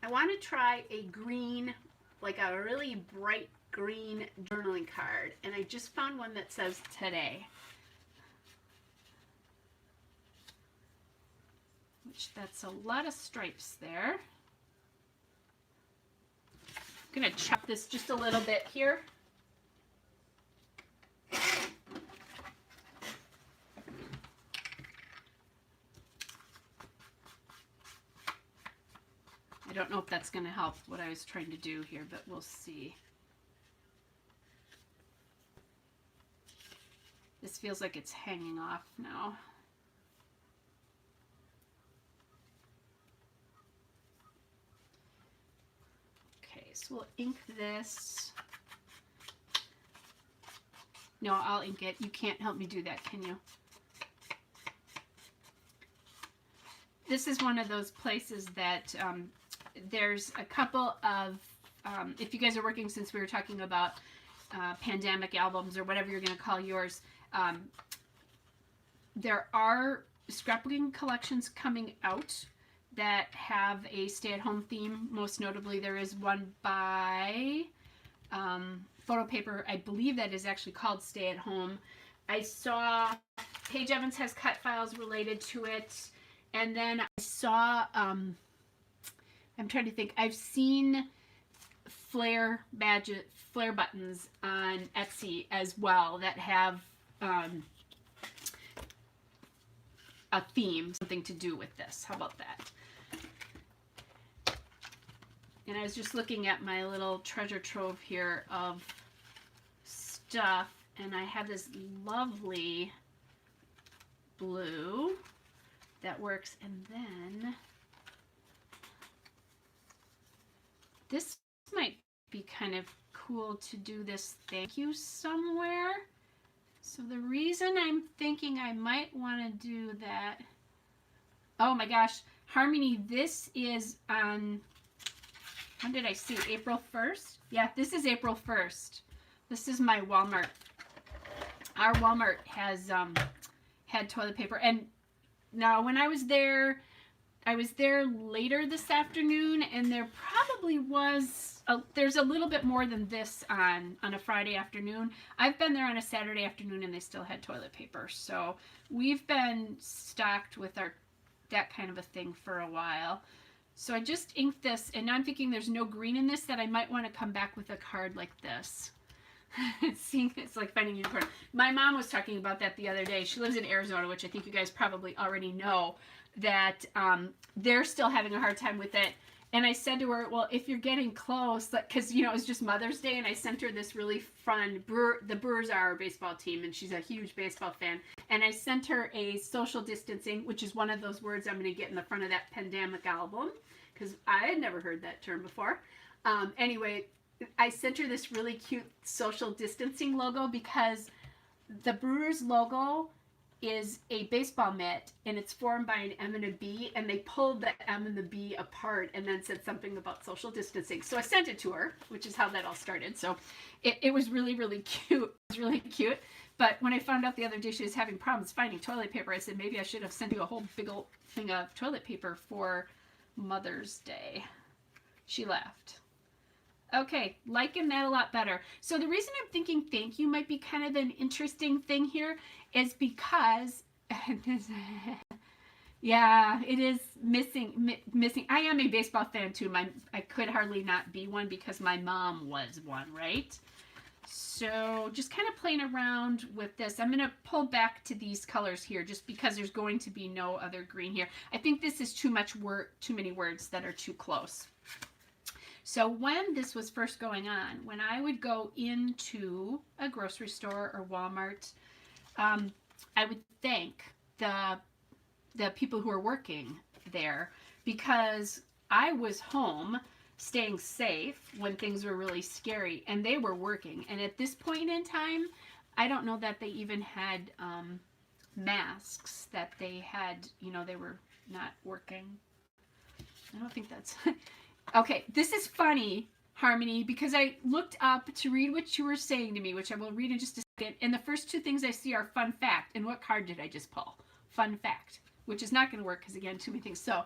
I want to try a green, like a really bright green journaling card. And I just found one that says today. Which that's a lot of stripes there. I'm going to chop this just a little bit here. I don't know if that's going to help what I was trying to do here, but we'll see. feels like it's hanging off now. Okay, so we'll ink this. No, I'll ink it. You can't help me do that, can you? This is one of those places that there's a couple of, if you guys are working, since we were talking about pandemic albums or whatever you're going to call yours, there are scrapbooking collections coming out that have a stay-at-home theme. Most notably, there is one by Photo Paper. I believe that is actually called Stay at Home. I saw Paige Evans has cut files related to it. And then I saw, I'm trying to think, I've seen flare buttons on Etsy as well that have a theme, something to do with this. How about that? And I was just looking at my little treasure trove here of stuff, and I have this lovely blue that works, and then this might be kind of cool to do this thank you somewhere. So the reason I'm thinking I might want to do that, oh my gosh, Harmony, this is on, when did I see, April 1st? Yeah, this is April 1st. This is my Walmart. Our Walmart has had toilet paper, and now when I was there later this afternoon, and there probably was, there's a little bit more than this on a Friday afternoon. I've been there on a Saturday afternoon, and they still had toilet paper. So we've been stocked with that kind of a thing for a while. So I just inked this, and now I'm thinking there's no green in this, that I might want to come back with a card like this. Seeing it's like finding a unicorn. My mom was talking about that the other day. She lives in Arizona, which I think you guys probably already know, that they're still having a hard time with it. And I said to her, well, if you're getting close, because, you know, it was just Mother's Day, and I sent her this really fun, the Brewers are our baseball team, and she's a huge baseball fan. And I sent her a social distancing, which is one of those words I'm going to get in the front of that pandemic album, because I had never heard that term before. Anyway, I sent her this really cute social distancing logo, because the Brewers logo is a baseball mitt, and it's formed by an M and a B, and they pulled the M and the B apart and then said something about social distancing. So I sent it to her, which is how that all started. So it was really, really cute. It was really cute. But when I found out the other day she was having problems finding toilet paper, I said, maybe I should have sent you a whole big old thing of toilet paper for Mother's Day. She laughed. Okay, liking that a lot better. So the reason I'm thinking thank you might be kind of an interesting thing here is because, yeah, it is missing. I am a baseball fan too. I could hardly not be one because my mom was one, right? So just kind of playing around with this. I'm going to pull back to these colors here just because there's going to be no other green here. I think this is too many words that are too close. So when this was first going on, when I would go into a grocery store or Walmart, I would thank the people who are working there, because I was home staying safe when things were really scary, and they were working. And at this point in time, I don't know that they even had masks, that they had, you know, they were not working. I don't think that's... Okay, this is funny, Harmony, because I looked up to read what you were saying to me, which I will read in just a second, and the first two things I see are fun fact. And what card did I just pull? Fun fact, which is not going to work because, again, too many things. So,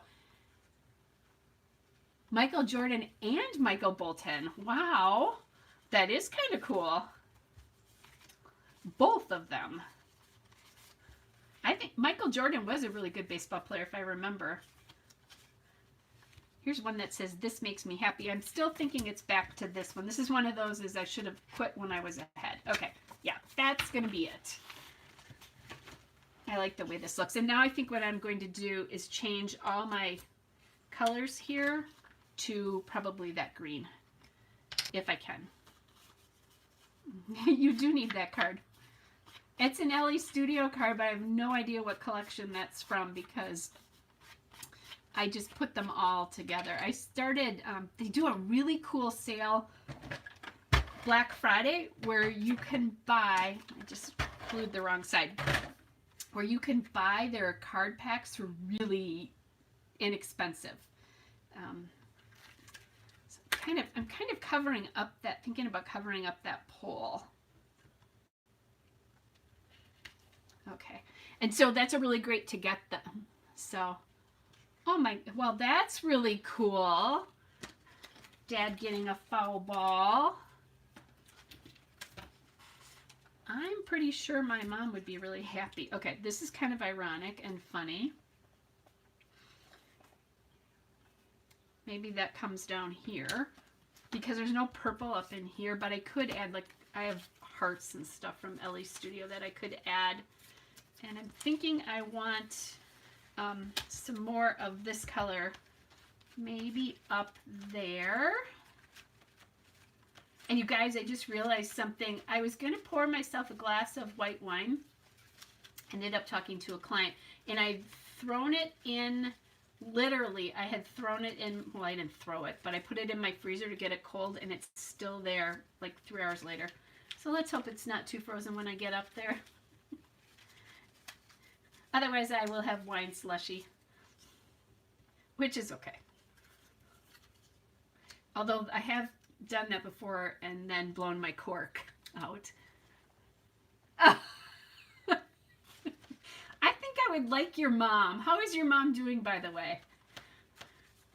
Michael Jordan and Michael Bolton. Wow, that is kind of cool. Both of them. I think Michael Jordan was a really good baseball player, if I remember. Here's one that says, this makes me happy. I'm still thinking it's back to this one. This is one of those I should have put when I was ahead. Okay, yeah, that's going to be it. I like the way this looks. And now I think what I'm going to do is change all my colors here to probably that green, if I can. You do need that card. It's an Ellie Studio card, but I have no idea what collection that's from because I just put them all together. I started, they do a really cool sale Black Friday where you can buy, I just glued the wrong side, where you can buy their card packs for really inexpensive. So I'm kind of covering up that, thinking about covering up that pole. Okay, and so that's a really great to get them. So, oh my, well that's really cool. Dad getting a foul ball. I'm pretty sure my mom would be really happy. Okay, this is kind of ironic and funny. Maybe that comes down here because there's no purple up in here, but I could add, like, I have hearts and stuff from Ellie's Studio that I could add. And I'm thinking I want some more of this color maybe up there. And you guys, I just realized something. I was going to pour myself a glass of white wine. Ended up talking to a client, and I'd thrown it in, literally, I had thrown it in, well, I didn't throw it, but I put it in my freezer to get it cold, and it's still there like 3 hours later. So let's hope it's not too frozen when I get up there. Otherwise, I will have wine slushy, which is okay. Although I have done that before and then blown my cork out. I think I would like your mom. How is your mom doing, by the way?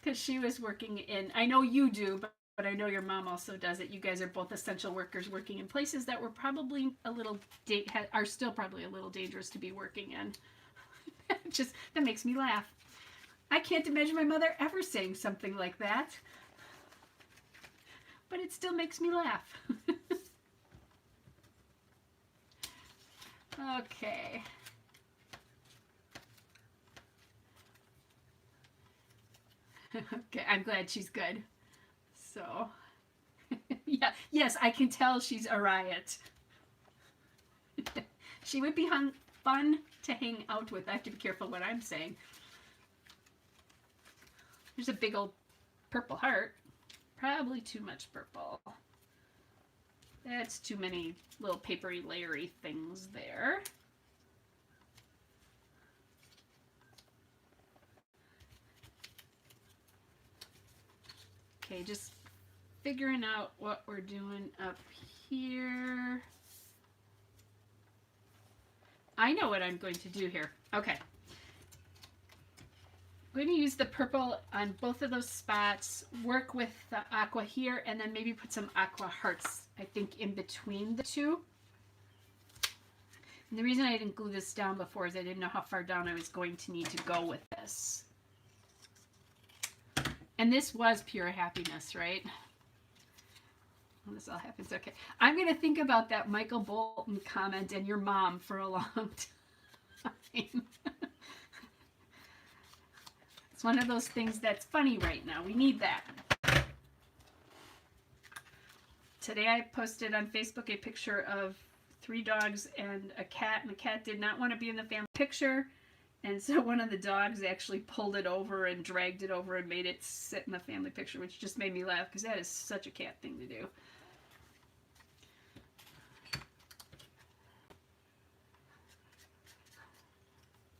Because she was working in, I know you do, but I know your mom also does it. You guys are both essential workers working in places that were probably a little, are still probably a little dangerous to be working in. Just, that makes me laugh. I can't imagine my mother ever saying something like that. But it still makes me laugh. Okay. Okay, I'm glad she's good. So, yeah, yes, I can tell she's a riot. She would be fun to hang out with. I have to be careful what I'm saying. There's a big old purple heart. Probably too much purple. That's too many little papery, layery things there. Okay, just figuring out what we're doing up here. I know what I'm going to do here. Okay. I'm going to use the purple on both of those spots, work with the aqua here, and then maybe put some aqua hearts, I think, in between the two. And the reason I didn't glue this down before is I didn't know how far down I was going to need to go with this. And this was pure happiness, right? Well, this all happens. Okay. I'm going to think about that Michael Bolton comment and your mom for a long time. It's one of those things that's funny right now. We need that. Today I posted on Facebook a picture of 3 dogs and a cat, and the cat did not want to be in the family picture. And so one of the dogs actually pulled it over and dragged it over and made it sit in the family picture, which just made me laugh because that is such a cat thing to do.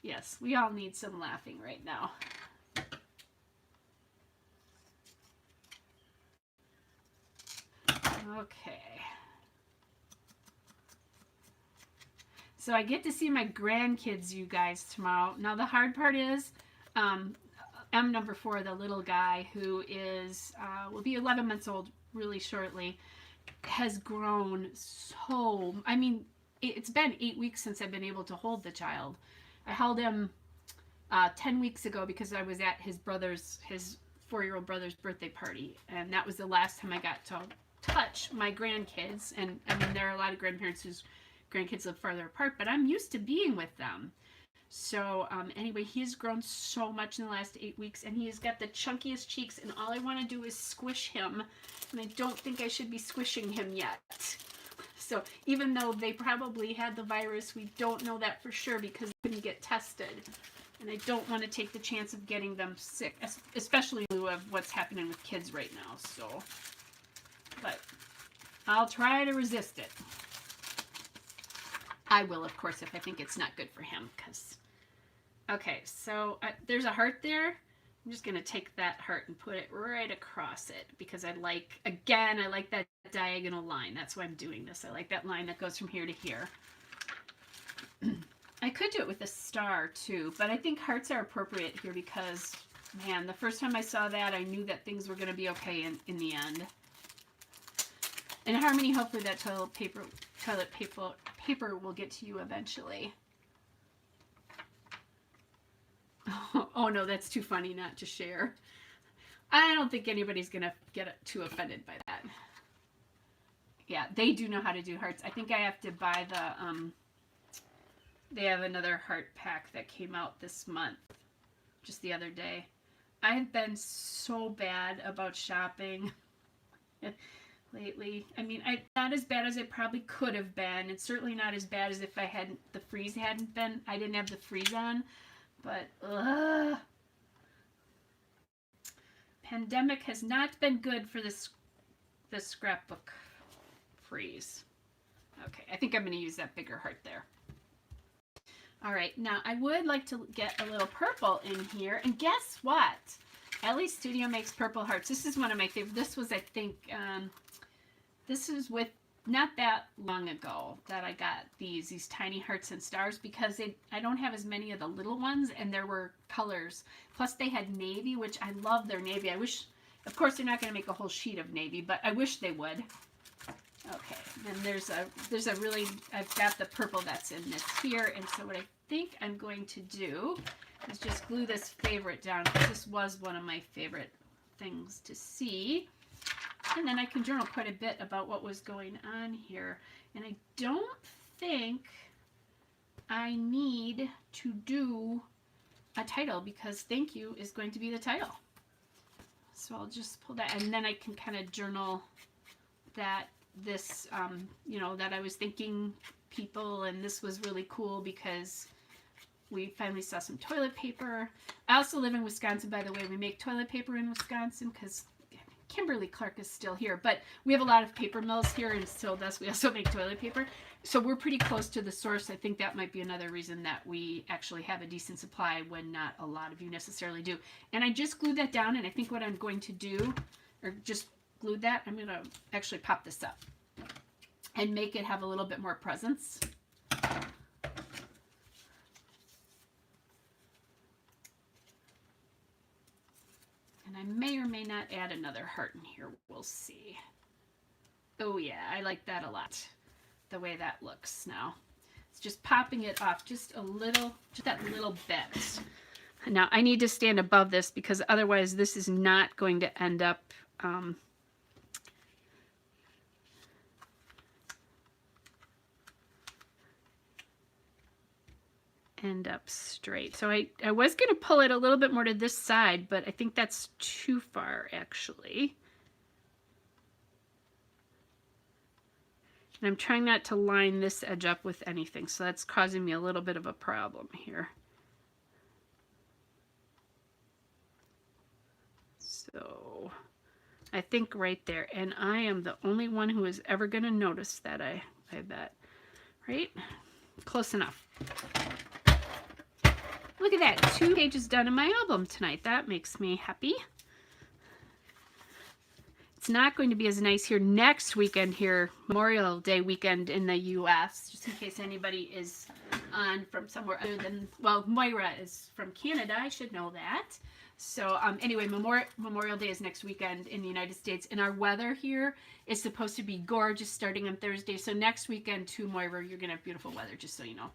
Yes, we all need some laughing right now. Okay. So I get to see my grandkids, you guys, tomorrow. Now the hard part is, M number 4, the little guy who is, will be 11 months old really shortly, has grown so, I mean, it's been 8 weeks since I've been able to hold the child. I held him 10 weeks ago because I was at his 4-year-old brother's birthday party. And that was the last time I got to touch my grandkids. And I mean, there are a lot of grandparents whose grandkids live farther apart, but I'm used to being with them. So anyway, he's grown so much in the last 8 weeks, and he has got the chunkiest cheeks, and all I want to do is squish him, and I don't think I should be squishing him yet. So even though they probably had the virus, we don't know that for sure because they couldn't get tested. And I don't want to take the chance of getting them sick, especially in lieu of what's happening with kids right now. So, but I'll try to resist it. I will, of course, if I think it's not good for him. Okay, so there's a heart there. I'm just going to take that heart and put it right across it because I like that diagonal line. That's why I'm doing this. I like that line that goes from here to here. I could do it with a star too, but I think hearts are appropriate here because, man, the first time I saw that, I knew that things were going to be okay in the end. And Harmony, hopefully that toilet paper will get to you eventually. Oh no, that's too funny not to share. I don't think anybody's gonna get too offended by that. Yeah, they do know how to do hearts. I think I have to buy the they have another heart pack that came out this month, just the other day. I have been so bad about shopping lately. I mean, not as bad as it probably could have been. It's certainly not as bad as if I hadn't the freeze hadn't been. I didn't have the freeze on. But, pandemic has not been good for this scrapbook freeze. Okay, I think I'm going to use that bigger heart there. All right, now I would like to get a little purple in here. And guess what? Ellie Studio makes purple hearts. This is one of my favorite. This was, I think, this is with not that long ago that I got these tiny hearts and stars because I don't have as many of the little ones and there were colors. Plus they had navy, which I love their navy. I wish, of course they're not going to make a whole sheet of navy, but I wish they would. Okay, and there's a really, I've got the purple that's in this here, and so what I think I'm going to do is just glue this favorite down because this was one of my favorite things to see. And then I can journal quite a bit about what was going on here. And I don't think I need to do a title because thank you is going to be the title. So I'll just pull that and then I can kind of journal that this, you know, that I was thinking people and this was really cool because we finally saw some toilet paper. I also live in Wisconsin, by the way. We make toilet paper in Wisconsin because Kimberly Clark is still here, but we have a lot of paper mills here, and so thus we also make toilet paper. So we're pretty close to the source. I think that might be another reason that we actually have a decent supply when not a lot of you necessarily do. And I just glued that down, and I think what I'm going to do, or just glued that, I'm going to actually pop this up and make it have a little bit more presence. And I may or may not add another heart in here. We'll see. Oh yeah, I like that a lot. The way that looks now. It's just popping it off just a little, just that little bit. Now I need to stand above this because otherwise this is not going to end up straight. So I was going to pull it a little bit more to this side, but I think that's too far actually. And I'm trying not to line this edge up with anything, so that's causing me a little bit of a problem here. So I think right there, and I am the only one who is ever going to notice that, I bet. Right? Close enough. Look at that, 2 pages done in my album tonight. That makes me happy. It's not going to be as nice here next weekend here, Memorial Day weekend in the U.S., just in case anybody is on from somewhere other than, well, Moira is from Canada, I should know that. So anyway, Memorial Day is next weekend in the United States, and our weather here is supposed to be gorgeous starting on Thursday. So next weekend too, Moira, you're going to have beautiful weather, just so you know.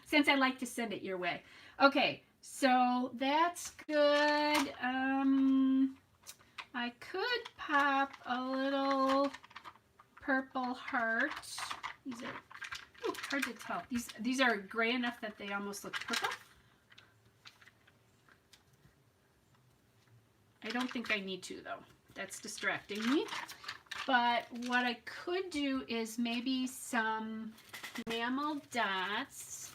Since I like to send it your way. Okay, so that's good. I could pop a little purple heart. These are hard to tell. These are gray enough that they almost look purple. I don't think I need to though. That's distracting me. But what I could do is maybe some enamel dots.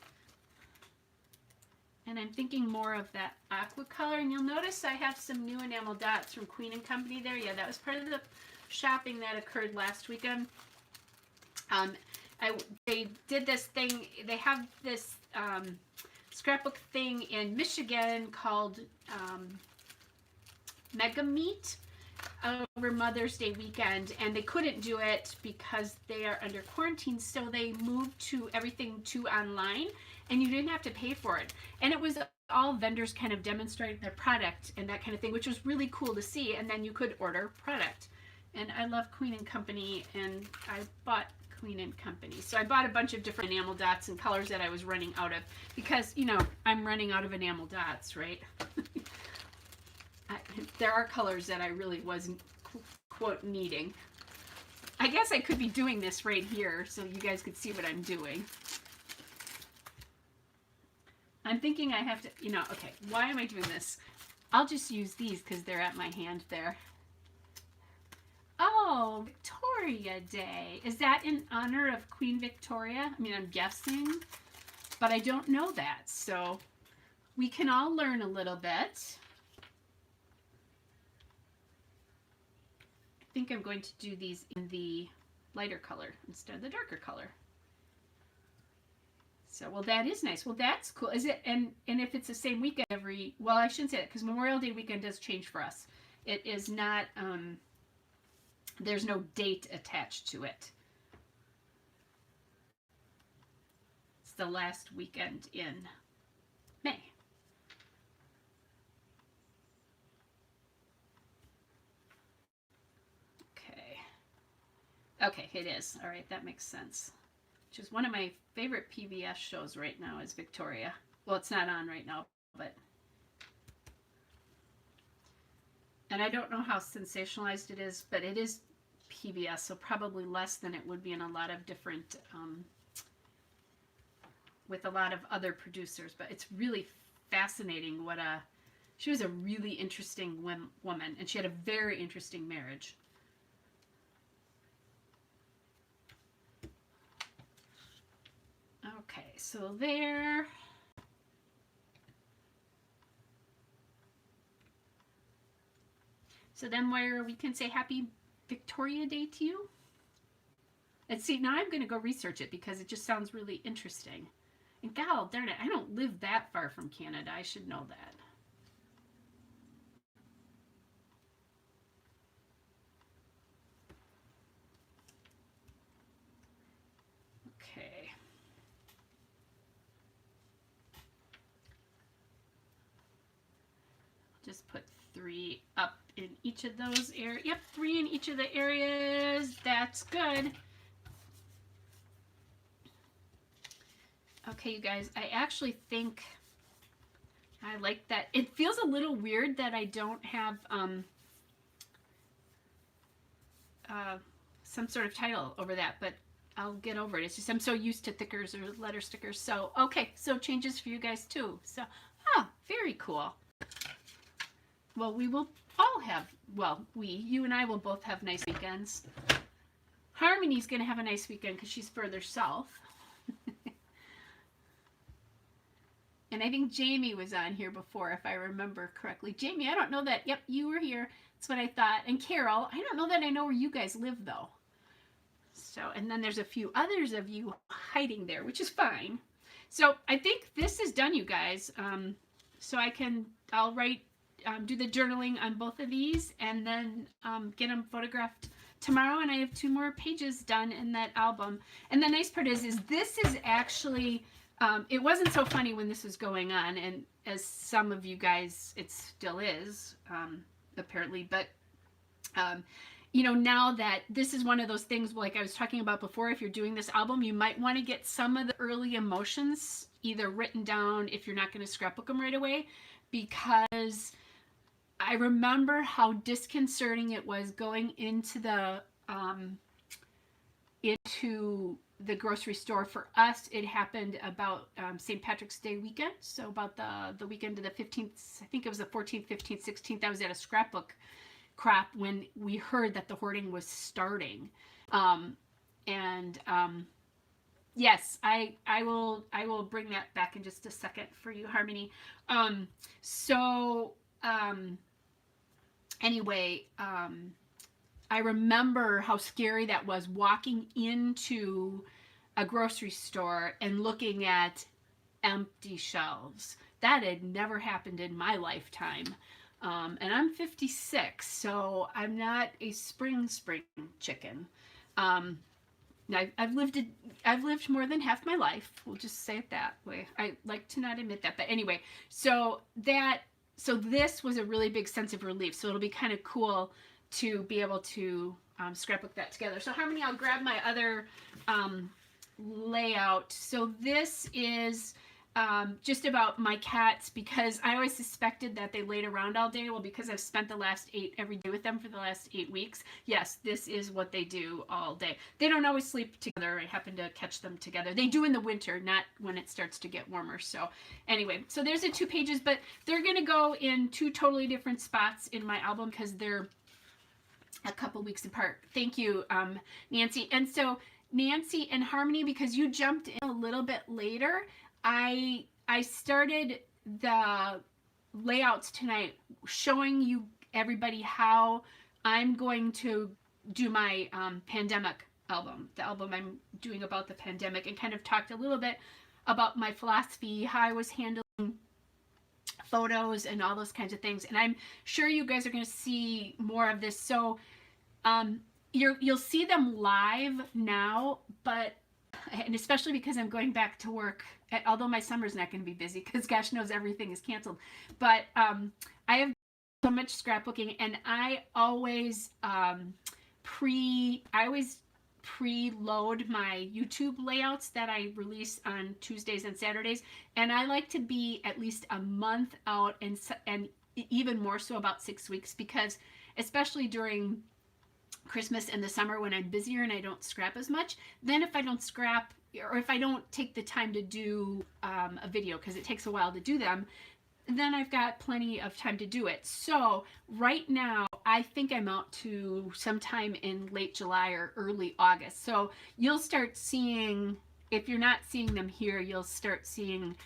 And I'm thinking more of that aqua color. And you'll notice I have some new enamel dots from Queen and Company there. Yeah, that was part of the shopping that occurred last weekend. They did this thing. They have this scrapbook thing in Michigan called Mega Meet over Mother's Day weekend, and they couldn't do it because they are under quarantine, so they moved to everything to online, and you didn't have to pay for it. And it was all vendors kind of demonstrating their product and that kind of thing, which was really cool to see. And then you could order product. And I love Queen and Company, and I bought Queen and Company. So I bought a bunch of different enamel dots and colors that I was running out of because, you know, I'm running out of enamel dots, right? There are colors that I really wasn't, quote, needing. I guess I could be doing this right here so you guys could see what I'm doing. I'm thinking I have to, you know, okay, why am I doing this? I'll just use these because they're at my hand there. Oh, Victoria Day. Is that in honor of Queen Victoria? I mean, I'm guessing, but I don't know that. So we can all learn a little bit. I think I'm going to do these in the lighter color instead of the darker color. So, well, that is nice. Well, that's cool. Is it, and if it's the same weekend every, well, I shouldn't say that because Memorial Day weekend does change for us. It is not, there's no date attached to it. It's the last weekend in May. Okay, it is. All right, that makes sense. Which is one of my favorite PBS shows right now is Victoria. Well, it's not on right now, but... And I don't know how sensationalized it is, but it is PBS, so probably less than it would be in a lot of different... with a lot of other producers. But it's really fascinating what a... She was a really interesting woman, and she had a very interesting marriage. Okay, so there. So then where we can say Happy Victoria Day to you. And see, now I'm going to go research it because it just sounds really interesting. And God darn it, I don't live that far from Canada. I should know that. Okay. Just put 3 up in each of those areas. Yep, 3 in each of the areas. That's good. Okay, you guys, I actually think I like that. It feels a little weird that I don't have some sort of title over that, but I'll get over it. It's just I'm so used to thickers or letter stickers. So, okay, so changes for you guys too. So, very cool. Well, we will all have, well, you and I will both have nice weekends. Harmony's going to have a nice weekend because she's further south. And I think Jamie was on here before, if I remember correctly. Jamie, I don't know that. Yep, you were here. That's what I thought. And Carol, I don't know that I know where you guys live, though. So, and then there's a few others of you hiding there, which is fine. So I think this is done, you guys. So I'll write, do the journaling on both of these, and then get them photographed tomorrow. And I have 2 more pages done in that album. And the nice part is this is actually... it wasn't so funny when this was going on, and as some of you guys, it still is, apparently, but, you know, now that this is one of those things, like I was talking about before, if you're doing this album, you might want to get some of the early emotions either written down if you're not going to scrapbook them right away, because I remember how disconcerting it was going into the grocery store. For us, it happened about St. Patrick's Day weekend, so about the weekend of the 15th, I think it was the 14th, 15th, 16th. I was at a scrapbook crop when we heard that the hoarding was starting. And yes, I will bring that back in just a second for you, Harmony. So anyway, I remember how scary that was, walking into a grocery store and looking at empty shelves. That had never happened in my lifetime. And I'm 56, so I'm not a spring chicken. I've lived more than half my life. We'll just say it that way. I like to not admit that, but anyway. So this was a really big sense of relief. So it'll be kind of cool to be able to scrapbook that together. So Harmony, I'll grab my other layout. So this is just about my cats, because I always suspected that they laid around all day. Well, because I've spent the last 8 every day with them for the last 8 weeks. Yes, this is what they do all day. They don't always sleep together. I happen to catch them together. They do in the winter, not when it starts to get warmer. So anyway, so there's the 2 pages, but they're going to go in 2 totally different spots in my album because they're a couple weeks apart. Thank you, Nancy. And so Nancy and Harmony, because you jumped in a little bit later, I started the layouts tonight showing you everybody how I'm going to do my pandemic album, the album I'm doing about the pandemic, and kind of talked a little bit about my philosophy, how I was handling photos and all those kinds of things. And I'm sure you guys are going to see more of this. So you'll see them live now, but and especially because I'm going back to work, although my summer's not going to be busy because gosh knows everything is canceled. But I have so much scrapbooking, and I always preload my YouTube layouts that I release on Tuesdays and Saturdays, and I like to be at least a month out, and even more so about 6 weeks, because especially during Christmas and the summer when I'm busier and I don't scrap as much, then if I don't scrap, or if I don't take the time to do a video because it takes a while to do them, then I've got plenty of time to do it. So right now I think I'm out to sometime in late July or early August. So you'll start seeing, if you're not seeing them here, you'll start seeing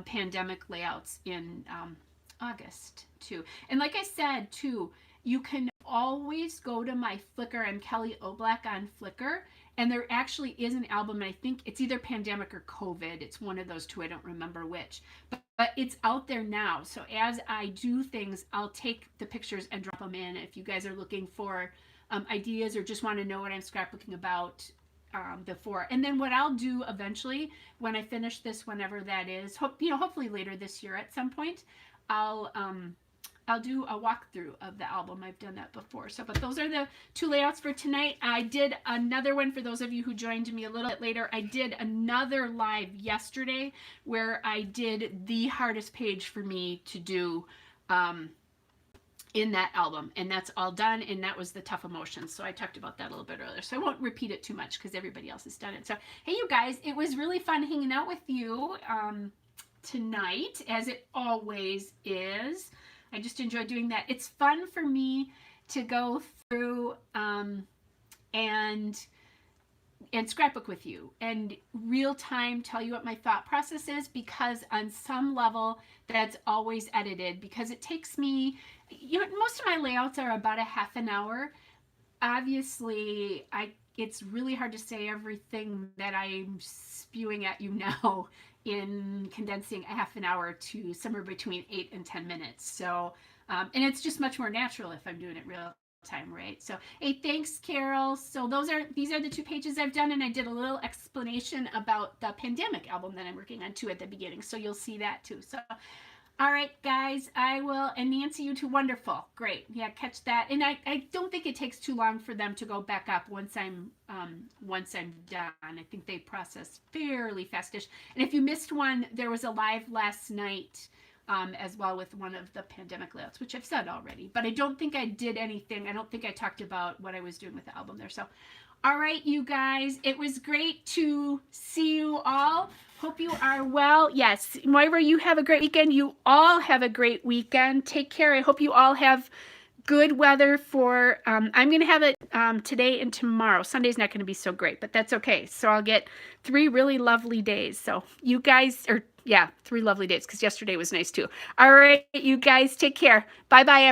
pandemic layouts in August too. And like I said too, you can always go to my Flickr. I'm Kelly Oblak on Flickr, and there actually is an album, and I think it's either pandemic or COVID. It's one of those two. I don't remember which, but it's out there now. So as I do things, I'll take the pictures and drop them in. If you guys are looking for ideas or just want to know what I'm scrapbooking about before. And then what I'll do eventually when I finish this, whenever that is, hopefully later this year at some point, I'll do a walkthrough of the album. I've done that before. So, but those are the 2 layouts for tonight. I did another one for those of you who joined me a little bit later. I did another live yesterday where I did the hardest page for me to do in that album. And that's all done. And that was the tough emotions. So I talked about that a little bit earlier. So I won't repeat it too much because everybody else has done it. So, hey, you guys, it was really fun hanging out with you tonight, as it always is. I just enjoy doing that. It's fun for me to go through and scrapbook with you and real time tell you what my thought process is, because on some level that's always edited, because it takes me, most of my layouts are about a half an hour. Obviously, it's really hard to say everything that I'm spewing at you now in condensing a half an hour to somewhere between 8 and 10 minutes. So, and it's just much more natural if I'm doing it real time, right? So, hey, thanks, Carol. So these are the 2 pages I've done, and I did a little explanation about the pandemic album that I'm working on too at the beginning. So you'll see that too. So, all right, guys, I will, and Nancy, you too, wonderful, great, yeah, catch that. And I don't think it takes too long for them to go back up once I'm done. I think they process fairly fastish. And if you missed one, there was a live last night as well with one of the pandemic layouts, which I've said already. But I don't think I did anything. I don't think I talked about what I was doing with the album there. So, all right, you guys, it was great to see you all. Hope you are well. Yes, Moira, you have a great weekend. You all have a great weekend. Take care. I hope you all have good weather for, I'm going to have it today and tomorrow. Sunday's not going to be so great, but that's okay. So I'll get 3 really lovely days. So you guys, or yeah, 3 lovely days, because yesterday was nice too. All right, you guys take care. Bye-bye, everyone.